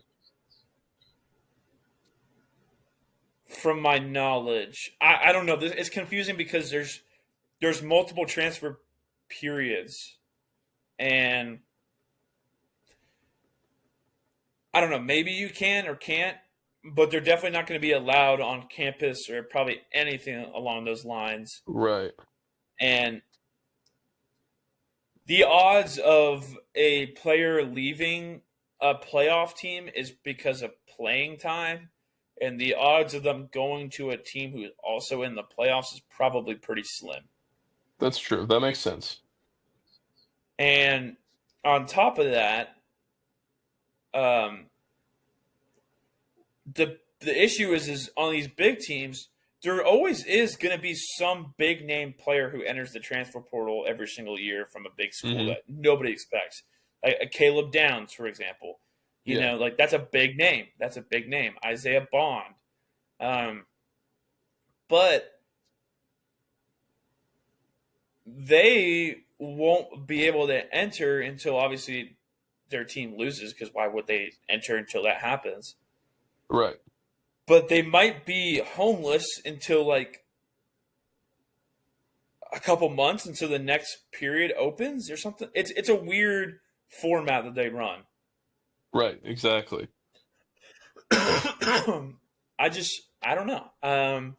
from my knowledge. I don't know. It's confusing because there's multiple transfer periods, and I don't know. Maybe you can or can't, but they're definitely not going to be allowed on campus or probably anything along those lines. Right. And the odds of a player leaving a playoff team is because of playing time, and the odds of them going to a team who is also in the playoffs is probably pretty slim. That's true. That makes sense. And on top of that, um, the issue is on these big teams, there always is going to be some big name player who enters the transfer portal every single year from a big school Hmm. that nobody expects. Like a Caleb Downs, for example. Yeah. Like that's a big name. That's a big name. Isaiah Bond. Um, but they won't be able to enter until obviously their team loses because why would they enter until that happens? Right. But they might be homeless until like a couple months until the next period opens or something. It's a weird format that they run. Right. Exactly. I don't know.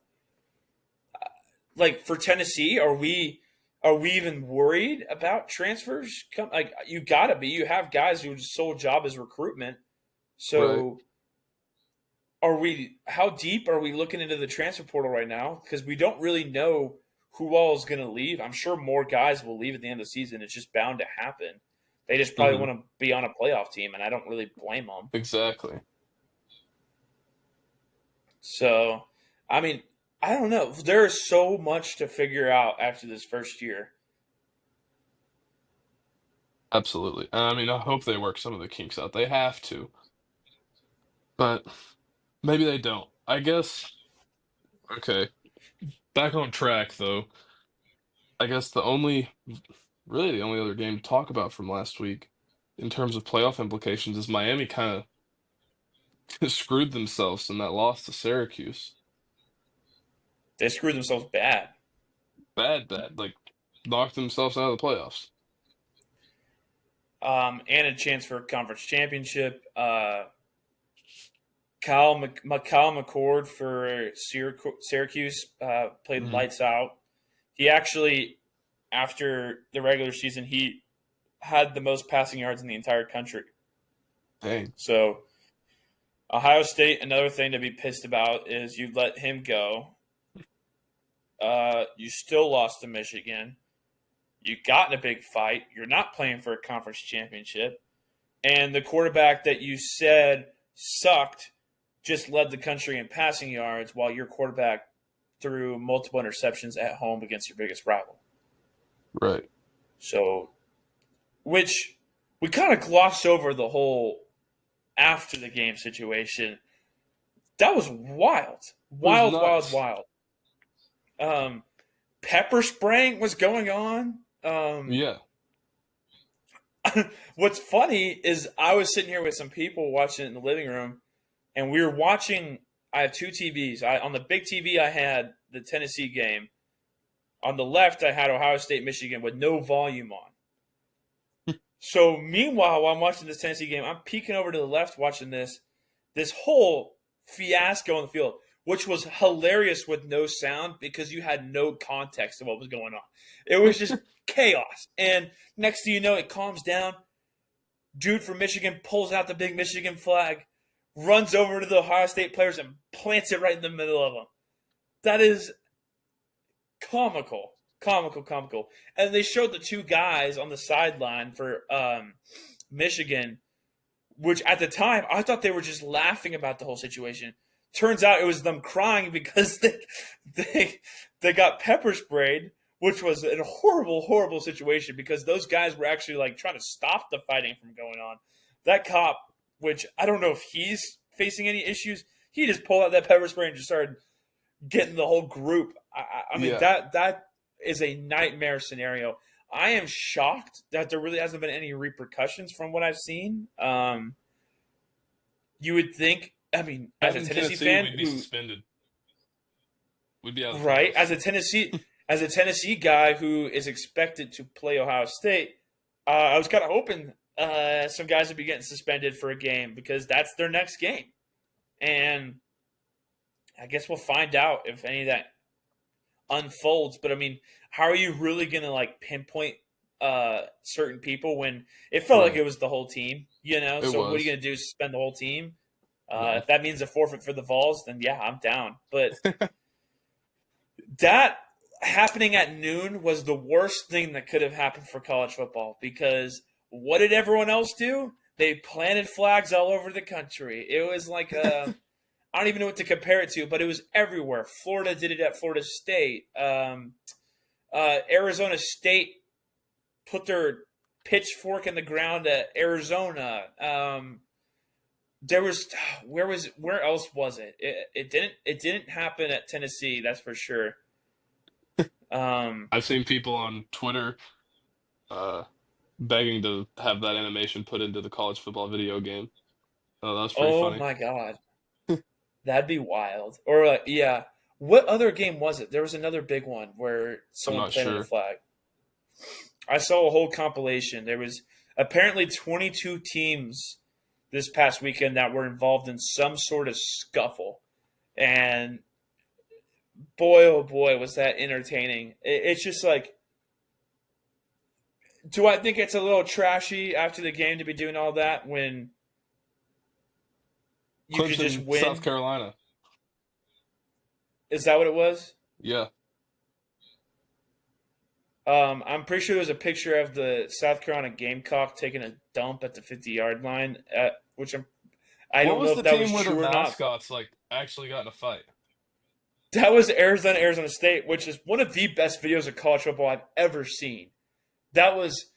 Like for Tennessee, are we even worried about transfers? Like you gotta be. You have guys whose sole job is recruitment. Right. So are we? How deep are we looking into the transfer portal right now? Because we don't really know who all is going to leave. I'm sure more guys will leave at the end of the season. It's just bound to happen. They just probably Hmm. want to be on a playoff team, and I don't really blame them. Exactly. So, I mean, I don't know. There is so much to figure out after this first year. Absolutely. I mean, I hope they work some of the kinks out. They have to, but maybe they don't. I guess. Okay. Back on track though. I guess really the only other game to talk about from last week in terms of playoff implications is Miami kind of screwed themselves in that loss to Syracuse. They screwed themselves bad. Bad, bad. Like, knocked themselves out of the playoffs. And a chance for a conference championship. Kyle McCord for Syracuse played Hmm. lights out. He actually, after the regular season, he had the most passing yards in the entire country. Dang. So Ohio State, another thing to be pissed about is you let him go. You still lost to Michigan. You got in a big fight. You're not playing for a conference championship. And the quarterback that you said sucked just led the country in passing yards while your quarterback threw multiple interceptions at home against your biggest rival. Right. So, which we kind of glossed over the whole after the game situation. That was wild, It was wild, wild, nuts. wild. Um, pepper spraying was going on. Yeah. What's funny is I was sitting here with some people watching it in the living room, and we were watching. I have two TVs. On the big TV, I had the Tennessee game. On the left, I had Ohio State, Michigan with no volume on. So meanwhile, while I'm watching this Tennessee game, I'm peeking over to the left watching this whole fiasco on the field, which was hilarious with no sound because you had no context of what was going on. It was just chaos. And next thing you know, it calms down. Dude from Michigan pulls out the big Michigan flag, runs over to the Ohio State players and plants it right in the middle of them. That is comical. Comical. And they showed the two guys on the sideline for Michigan, which at the time I thought they were just laughing about the whole situation. Turns out it was them crying because they got pepper sprayed, which was a horrible situation because those guys were actually like trying to stop the fighting from going on. That cop, which I don't know if he's facing any issues, he just pulled out that pepper spray and just started getting the whole group. I mean, that is a nightmare scenario. I am shocked that there really hasn't been any repercussions from what I've seen. You would think, I mean, as a Tennessee fan, we'd be suspended. We'd be out of right? As a Tennessee guy who is expected to play Ohio State, I was kind of hoping some guys would be getting suspended for a game because that's their next game, and I guess we'll find out if any of that unfolds. But I mean, how are you really going to like pinpoint certain people when it felt like it was the whole team? You know, so what are you going to do? Suspend the whole team? If that means a forfeit for the Vols, then yeah, I'm down. But that happening at noon was the worst thing that could have happened for college football because what did everyone else do? They planted flags all over the country. It was like I don't even know what to compare it to, but it was everywhere. Florida did it at Florida State. Arizona State put their pitchfork in the ground at Arizona. Where else was it? It didn't happen at Tennessee, that's for sure. I've seen people on Twitter begging to have that animation put into the college football video game. Oh, that was pretty funny. Oh my god. That'd be wild. Or yeah. What other game was it? There was another big one where someone planted a flag. I saw a whole compilation. There was apparently 22 teams this past weekend that were involved in some sort of scuffle. And boy, oh boy, was that entertaining. It's just like, do I think it's a little trashy after the game to be doing all that when you could just win? South Carolina. Is that what it was? Yeah. I'm pretty sure there's a picture of the South Carolina Gamecock taking a dump at the 50-yard line, which I don't know if that was true or not. What was the team where the mascots actually got in a fight? That was Arizona State, which is one of the best videos of college football I've ever seen. That was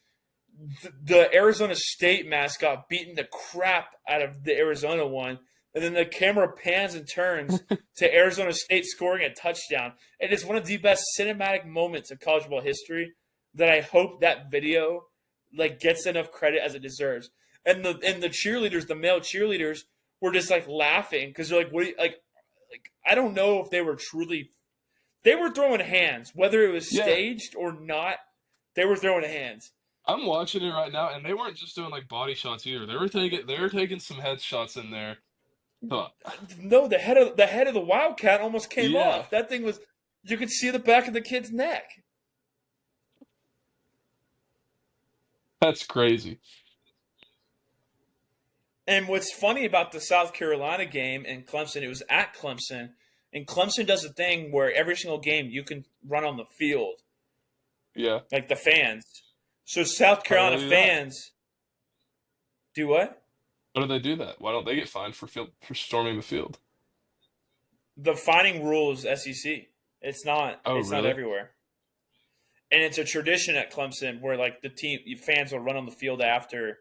the Arizona State mascot beating the crap out of the Arizona one, and then the camera pans and turns to Arizona State scoring a touchdown. And it's one of the best cinematic moments of college football history that I hope that video gets enough credit as it deserves. And the cheerleaders, the male cheerleaders, were just laughing because they're like, "What? I don't know if they were truly. They were throwing hands, whether it was staged or not. They were throwing hands." I'm watching it right now, and they weren't just doing body shots either. They were taking some headshots in there. Huh. No, the head of the Wildcat almost came off. That thing was, you could see the back of the kid's neck. That's crazy. And what's funny about the South Carolina game and Clemson, it was at Clemson, and Clemson does a thing where every single game you can run on the field. Yeah. Like the fans. So South Carolina fans do what? Why do they do that? Why don't they get fined for storming the field? The fining rule is SEC. It's not. It's not everywhere. And it's a tradition at Clemson where the fans will run on the field after,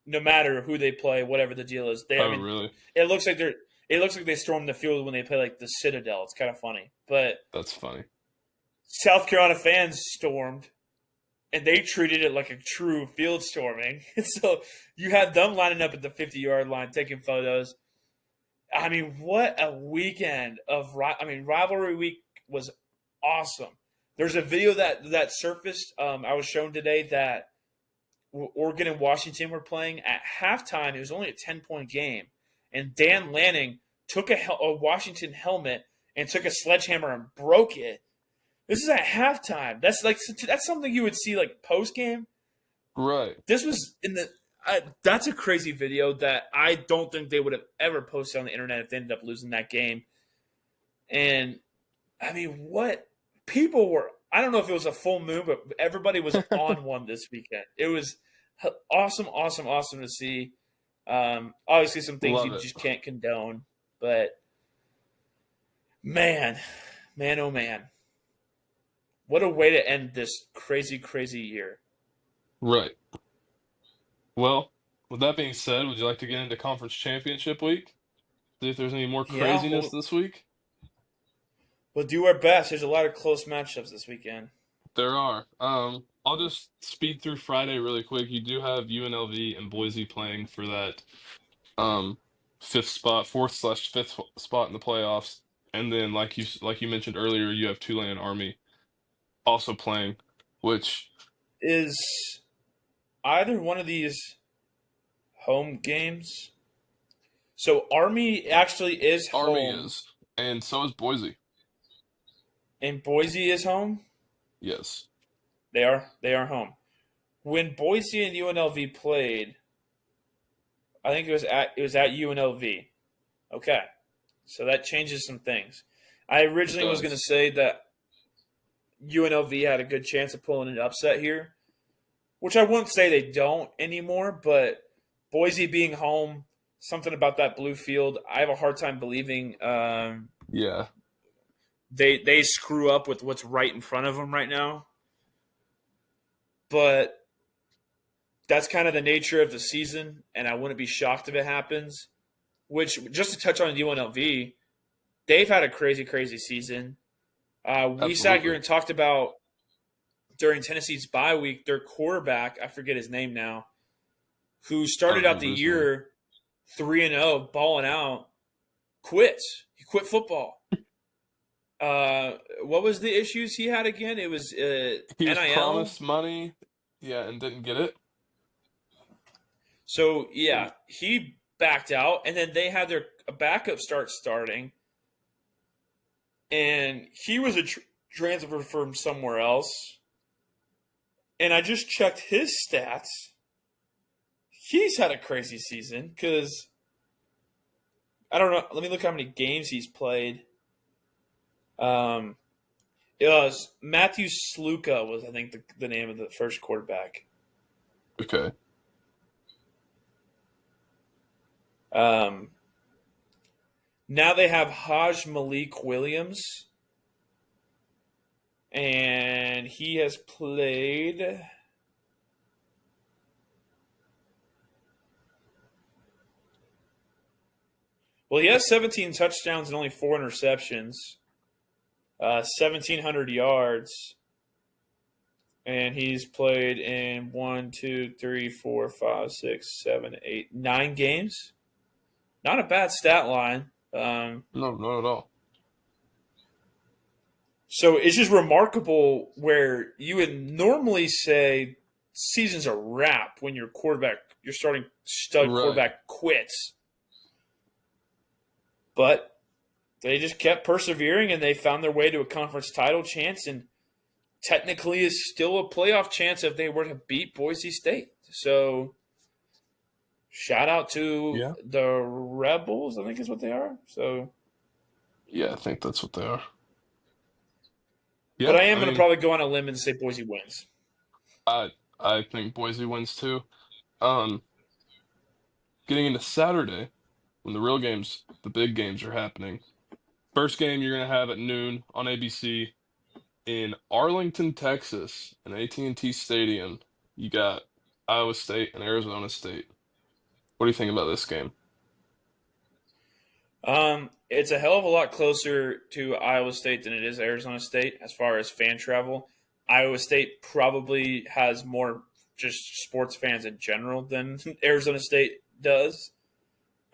no matter who they play, whatever the deal is. Really? It looks like they storm the field when they play the Citadel. It's kind of funny, but that's funny. South Carolina fans stormed, and they treated it like a true field storming. So you had them lining up at the 50-yard line taking photos. I mean, what a weekend of rivalry week was awesome. There's a video that surfaced. I was shown today that Oregon and Washington were playing at halftime. It was only a 10-point game, and Dan Lanning took a Washington helmet and took a sledgehammer and broke it. This is at halftime. That's something you would see like post game. Right. This was in the. That's a crazy video that I don't think they would have ever posted on the internet if they ended up losing that game. And I mean, what people were. I don't know if it was a full moon, but everybody was on one this weekend. It was awesome, awesome, awesome to see. Obviously, some things Love you it. just can't condone, but man, man, oh man, what a way to end this crazy, crazy year. Right. Well, with that being said, would you like to get into conference championship week? See if there's any more Yeah, craziness this week? we'll do our best. There's a lot of close matchups this weekend. There are. I'll just speed through Friday really quick. You do have UNLV and Boise playing for that um fifth spot, fourth/fifth spot in the playoffs. And then like you mentioned earlier, you have Tulane and Army also playing, which Is either one of these home games? So Army actually is Army home, is, and so is Boise. and Boise is home. Yes. They are home. When Boise and UNLV played, I think it was at UNLV. Okay, so that changes some things. I It originally was going to does. say that UNLV had a good chance of pulling an upset here, which I wouldn't say they don't anymore. But Boise being home, something about that blue field, I have a hard time believing Yeah. they screw up with what's right in front of them right now. But that's kind of the nature of the season, and I wouldn't be shocked if it happens. Which, just to touch on UNLV, they've had a crazy, crazy season. We sat here Absolutely. and talked about during Tennessee's bye week, their quarterback, I forget his name now, who I don't started out the remember his name. year 3-0, balling out, quits. He quit football. What was the issues he had again? It was He was NIL. promised money, yeah, and didn't get it. So yeah, he backed out, and then they had their backup starting, and he was a transfer from somewhere else. And I just checked his stats. He's had a crazy season because I don't know. Let me look how many games he's played. Um, it was Matthew Sluka was I think the name of the first quarterback. Okay. Um, Now they have Haj Malik Williams, and he has played. Well, he has 17 touchdowns and only 4 interceptions, 1,700 yards, and he's played in 1, 2, 3, 4, 5, 6, 7, 8, 9 games. Not a bad stat line. No, not at all. So it's just remarkable where you would normally say season's a wrap when your starting stud Right. quarterback quits. But they just kept persevering and they found their way to a conference title chance and technically is still a playoff chance if they were to beat Boise State. So shout out to Yeah. the Rebels, I think is what they are. So Yeah, I think that's what they are. but Yeah, I am I gonna mean, probably go on a limb and say Boise wins. I think Boise wins too. Um, Getting into Saturday when the real games, the big games are happening. First game you're gonna have at noon on ABC in Arlington, Texas, in AT&T Stadium. You got Iowa State and Arizona State. What do you think about this game? It's a hell of a lot closer to Iowa State than it is Arizona State as far as fan travel. Iowa State probably has more just sports fans in general than Arizona State does.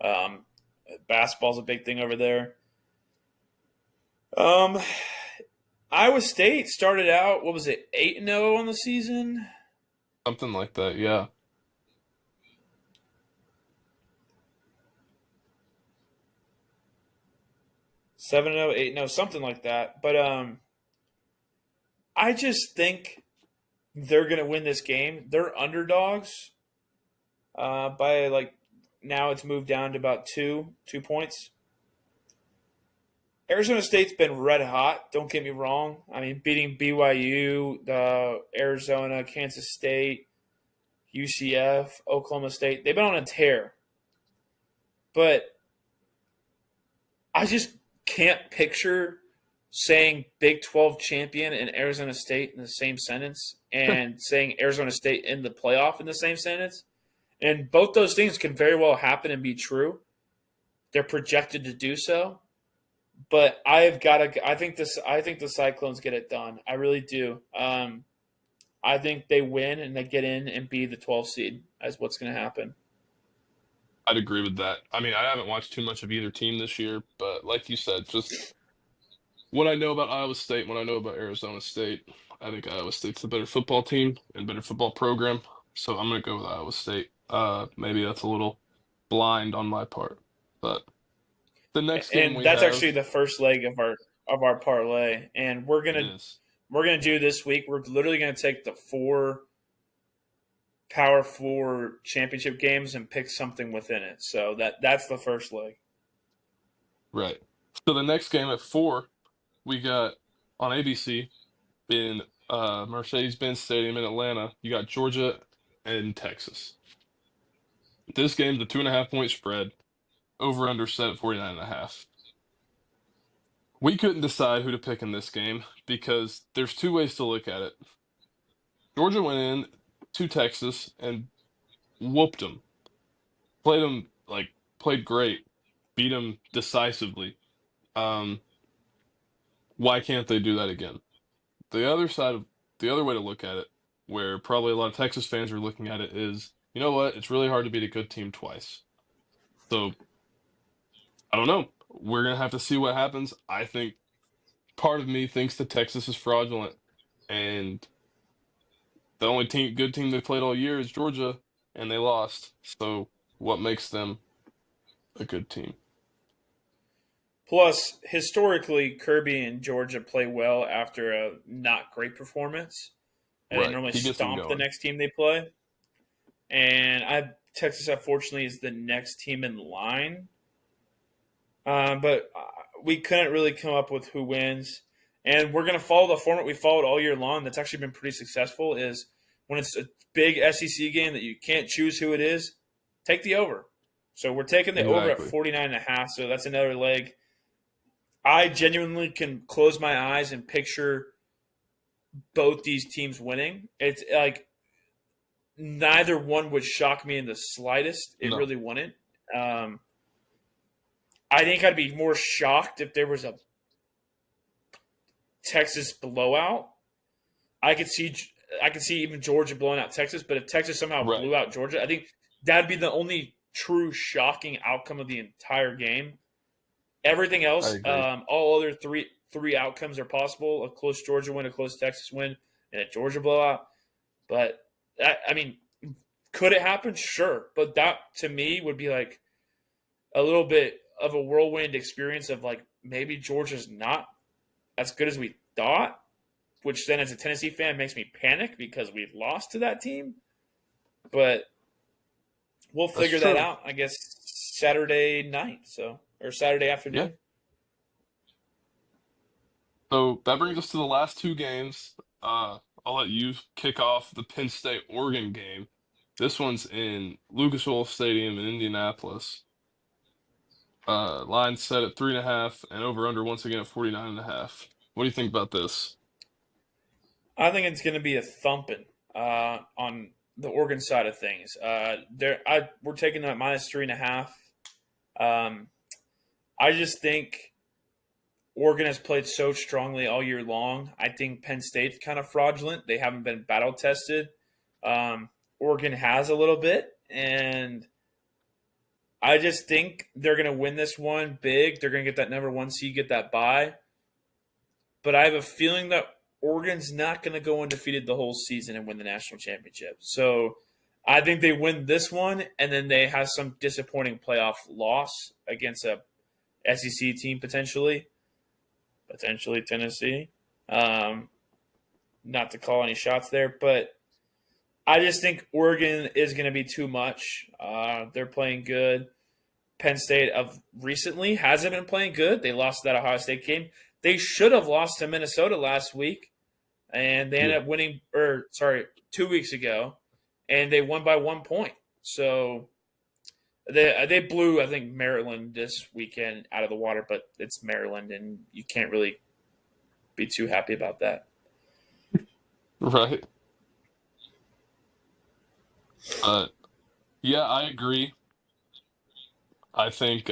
Um, Basketball's a big thing over there. Um, Iowa State started out, what was it, 8-0 on the season? Something like that, yeah. 7-0, 8-0, something like that. But I just think they're going to win this game. They're underdogs by like now it's moved down to about 2 points. Arizona State's been red hot. Don't get me wrong. I mean, beating BYU, Arizona, Kansas State, UCF, Oklahoma State. They've been on a tear. But I just can't picture saying Big 12 champion and Arizona State in the same sentence and saying Arizona State in the playoff in the same sentence. And both those things can very well happen and be true. They're projected to do so. But I've got to. I think the Cyclones get it done. I really do. I think they win and they get in and be the 12th seed. As what's going to happen. I'd agree with that. I mean, I haven't watched too much of either team this year, but like you said, just what I know about Iowa State, what I know about Arizona State, I think Iowa State's the better football team and better football program. So I'm gonna go with Iowa State. Maybe that's a little blind on my part, but the next game And we that's have actually the first leg of our parlay. And it is we're gonna do this week. We're literally gonna take the 4 Power 4 championship games and pick something within it. So that's the first leg. right. So the next game at 4, we got on ABC in Mercedes-Benz Stadium in Atlanta. You got Georgia and Texas. This game's a 2.5 point spread. Over under set at 49.5. We couldn't decide who to pick in this game because there's two ways to look at it. Georgia went in to Texas and whooped them. Played great. Beat them decisively. Um, why can't they do that again? The other side of the other way to look at it, where probably a lot of Texas fans are looking at it, is you know what? It's really hard to beat a good team twice. So I don't know. We're gonna have to see what happens. I think part of me thinks that Texas is fraudulent, and the only good team they played all year is Georgia, and they lost. So what makes them a good team? Plus, historically, Kirby and Georgia play well after a not great performance, and they Right. normally He gets them stomp the going. next team they play. And Texas, unfortunately, is the next team in line. But we couldn't really come up with who wins. And we're going to follow the format we followed all year long. That's actually been pretty successful. Is when it's a big SEC game that you can't choose who it is, take the over. So we're taking the over at Exactly. 49.5. So that's another leg. I genuinely can close my eyes and picture both these teams winning. It's like neither one would shock me in the slightest. It No. really wouldn't. Um, I think I'd be more shocked if there was a Texas blowout. I could see even Georgia blowing out Texas, but if Texas somehow Right. blew out Georgia, I think that'd be the only true shocking outcome of the entire game. Everything I else, agree. all other three outcomes are possible: a close Georgia win, a close Texas win, and a Georgia blowout. But I mean, could it happen? Sure, but that to me would be like a little bit of a whirlwind experience of like maybe Georgia's not as good as we thought, which then as a Tennessee fan makes me panic because we lost to that team. But we'll That's figure that true. out, I guess, Saturday night, or Saturday Yeah. afternoon. So that brings us to the last two games. I'll let you kick off the Penn State Oregon game. This one's in Lucas Oil Stadium in Indianapolis. Line set at 3.5 and over under once again at 49.5. What do you think about this? I think it's going to be a thumping on the Oregon side of things. We're taking them at -3.5. I just think Oregon has played so strongly all year long. I think Penn State's kind of fraudulent. They haven't been battle tested. Oregon has a little bit, and I just think they're going to win this one big. They're going to get that number one seed, get that bye. But I have a feeling that Oregon's not going to go undefeated the whole season and win the national championship. So I think they win this one, and then they have some disappointing playoff loss against a SEC team potentially Tennessee. Not to call any shots there, but I just think Oregon is going to be too much. They're playing good. Penn State of recently hasn't been playing good. They lost that Ohio State game. They should have lost to Minnesota last week, and they ended up winning. 2 weeks ago, and they won by 1 point. So they blew, I think, Maryland this weekend out of the water, but it's Maryland, and you can't really be too happy about that. Right. Yeah, I agree. I think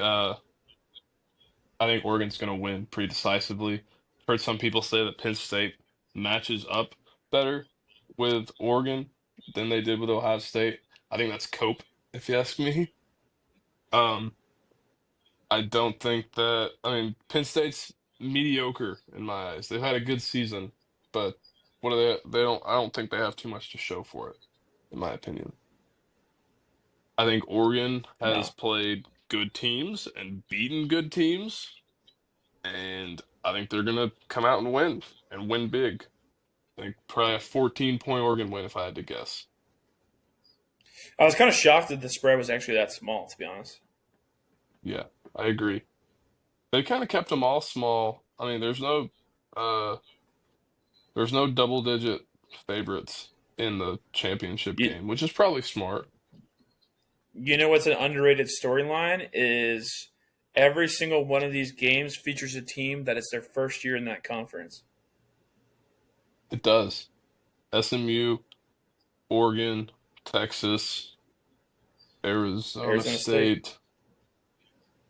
Oregon's going to win pretty decisively. Heard some people say that Penn State matches up better with Oregon than they did with Ohio State. I think that's cope, if you ask me. Um, I don't think that. I mean, Penn State's mediocre in my eyes. They've had a good season, but what are they? They don't. I don't think they have too much to show for it, in my opinion. I think Oregon has No. played good teams and beaten good teams, and I think they're gonna come out and win big. I think probably a 14-point Oregon win if I had to guess. I was kind of shocked that the spread was actually that small, to be honest. Yeah, I agree. They kind of kept them all small. I mean, uh there's no double digit favorites in the championship You, game, which is probably smart. you know what's an underrated storyline is every single one of these games features a team that is their first year in that conference. It does. SMU, Oregon, Texas, Arizona Arizona State. State.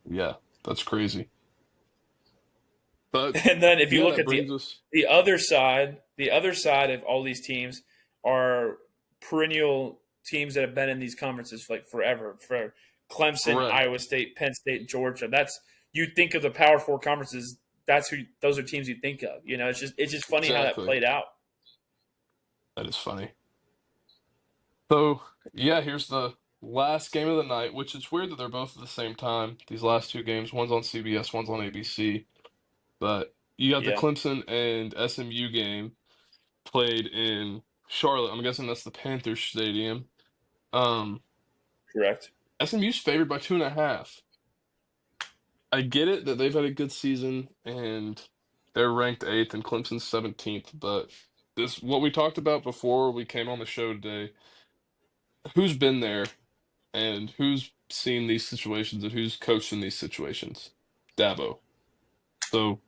Yeah, that's crazy. But And then if you yeah, look that at brings us the other side of all these teams are perennial teams that have been in these conferences like forever. For Clemson, correct. Iowa State, Penn State, Georgia. That's you think of the Power Four conferences. Those are teams you think of. You know, it's just funny how that Exactly. played out. That is funny. So yeah, here's the last game of the night, which is weird that they're both at the same time. These last two games, one's on CBS, one's on ABC. But you got the Yeah, Clemson and SMU game played in Charlotte. I'm guessing that's the Panthers Stadium. Um, correct. SMU's favored by 2.5. I get it that they've had a good season and they're ranked eighth and Clemson's 17th, but this what we talked about before we came on the show today. Who's been there and who's seen these situations and who's coached in these situations? Dabo. So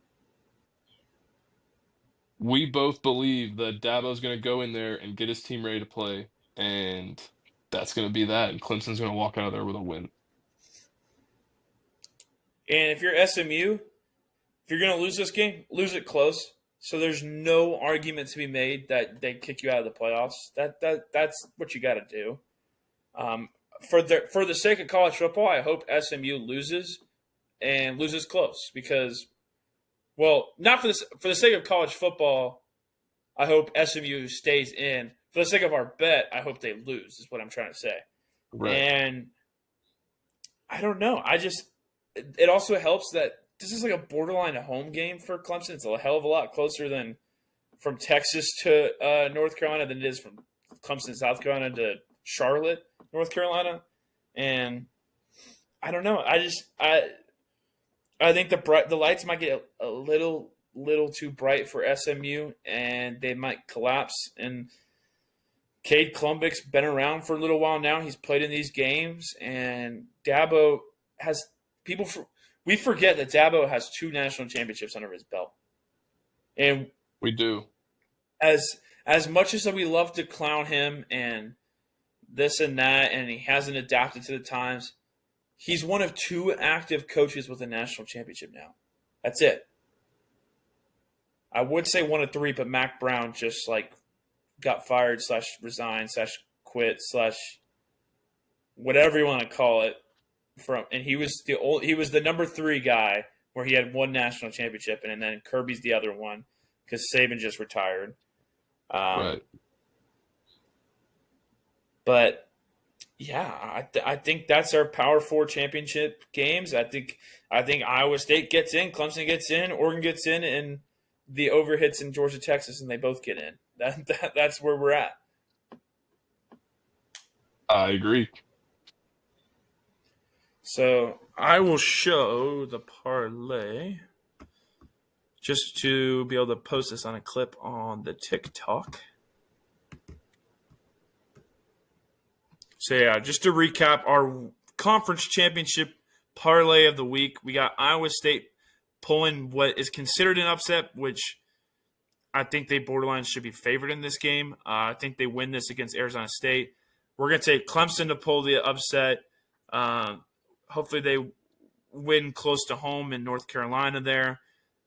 we both believe that Dabo's going to go in there and get his team ready to play, and that's going to be that. And Clemson's going to walk out of there with a win. And if you're SMU, if you're going to lose this game, lose it close. So there's no argument to be made that they kick you out of the playoffs. That's what you got to do. For the sake of college football, I hope SMU loses and loses close because, well, not for the sake of college football, I hope SMU stays in. For the sake of our bet, I hope they lose. Is what I'm trying to say. Right. And I don't know. It also helps that this is like a borderline home game for Clemson. It's a hell of a lot closer than from Texas to North Carolina than it is from Clemson, South Carolina to Charlotte, North Carolina. And I don't know. I think the lights might get a little too bright for SMU, and they might collapse. And Cade Klumbick's been around for a little while now. He's played in these games, and Dabo has people. We forget that Dabo has 2 national championships under his belt, and We do. as much as we love to clown him and this and that, and he hasn't adapted to the times, He's one of 2 active coaches with a national championship now. That's it. I would say 1 of 3, but Mac Brown just like got fired / resigned / quit / whatever you want to call it. And he was the number 3 guy where he had 1 national championship, and then Kirby's the other one because Saban just retired. Right. But yeah, I think that's our Power 4 championship games. I think Iowa State gets in, Clemson gets in, Oregon gets in, and the over hits in Georgia, Texas, and they both get in. That's where we're at. I agree. So I will show the parlay just to be able to post this on a clip on the TikTok. So yeah, just to recap our conference championship parlay of the week, we got Iowa State pulling what is considered an upset, which I think they borderline should be favored in this game. I think they win this against Arizona State. We're going to take Clemson to pull the upset. Hopefully they win close to home in North Carolina there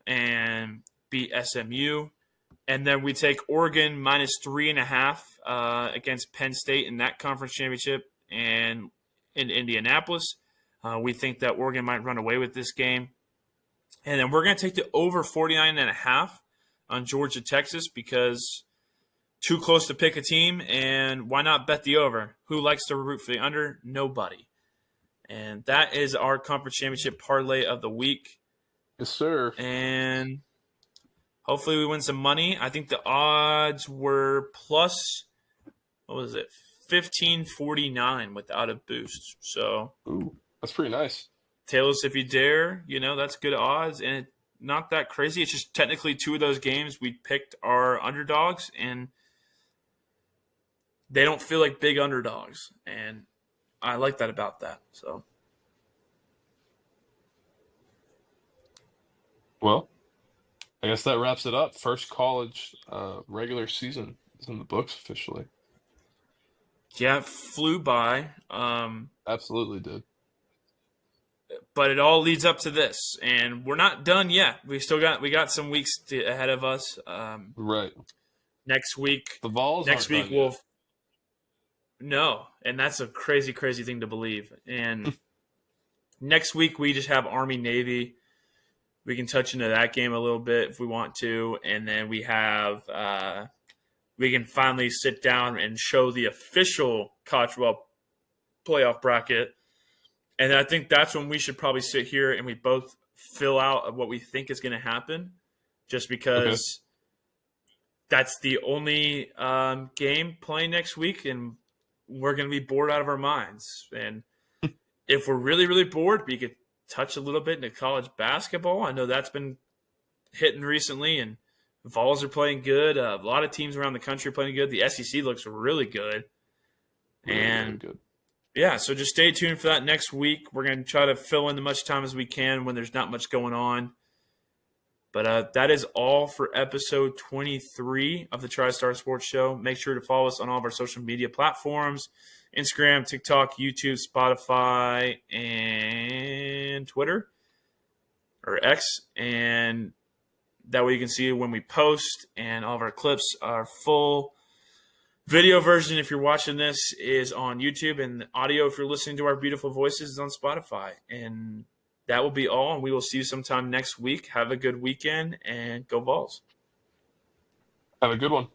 and beat SMU. And then we take Oregon -3.5 against Penn State in that conference championship and in Indianapolis. We think that Oregon might run away with this game. And then we're going to take the over 49.5 on Georgia, Texas, because too close to pick a team, and why not bet the over? Who likes to root for the under? Nobody. And that is our conference championship parlay of the week. Yes, sir. And hopefully we win some money. I think the odds were plus, what was it, 1549 without a boost. So Ooh, that's pretty nice. tail us if you dare. That's good odds, and not that crazy. It's just technically 2 of those games we picked are underdogs, and they don't feel like big underdogs. And I like that about that. So, Well, I guess that wraps it up. First college regular season is in the books officially. yeah, it flew by. Absolutely did. But it all leads up to this, and we're not done yet. We got some weeks ahead of us. Right. Next week, The Vols next aren't week done yet. no, and that's a crazy, crazy thing to believe. And next week we just have Army Navy. We can touch into that game a little bit if we want to, and then we have we can finally sit down and show the official college football playoff bracket. And I think that's when we should probably sit here and we both fill out what we think is going to happen, just because that's the only game playing next week, and we're going to be bored out of our minds. And if we're really, really bored, we could touch a little bit into college basketball. I know that's been hitting recently, and Vols are playing good. A lot of teams around the country are playing good. The SEC looks really good. Really good. Yeah, so just stay tuned for that next week. We're going to try to fill in as much time as we can when there's not much going on. But that is all for episode 23 of the TriStar Sports Show. Make sure to follow us on all of our social media platforms, Instagram, TikTok, YouTube, Spotify, and Twitter, or X. And that way you can see when we post, and all of our clips are full. Video version, if you're watching this, is on YouTube, and the audio, if you're listening to our beautiful voices, is on Spotify. And that will be all, and we will see you sometime next week. Have a good weekend, and go Vols. Have a good one.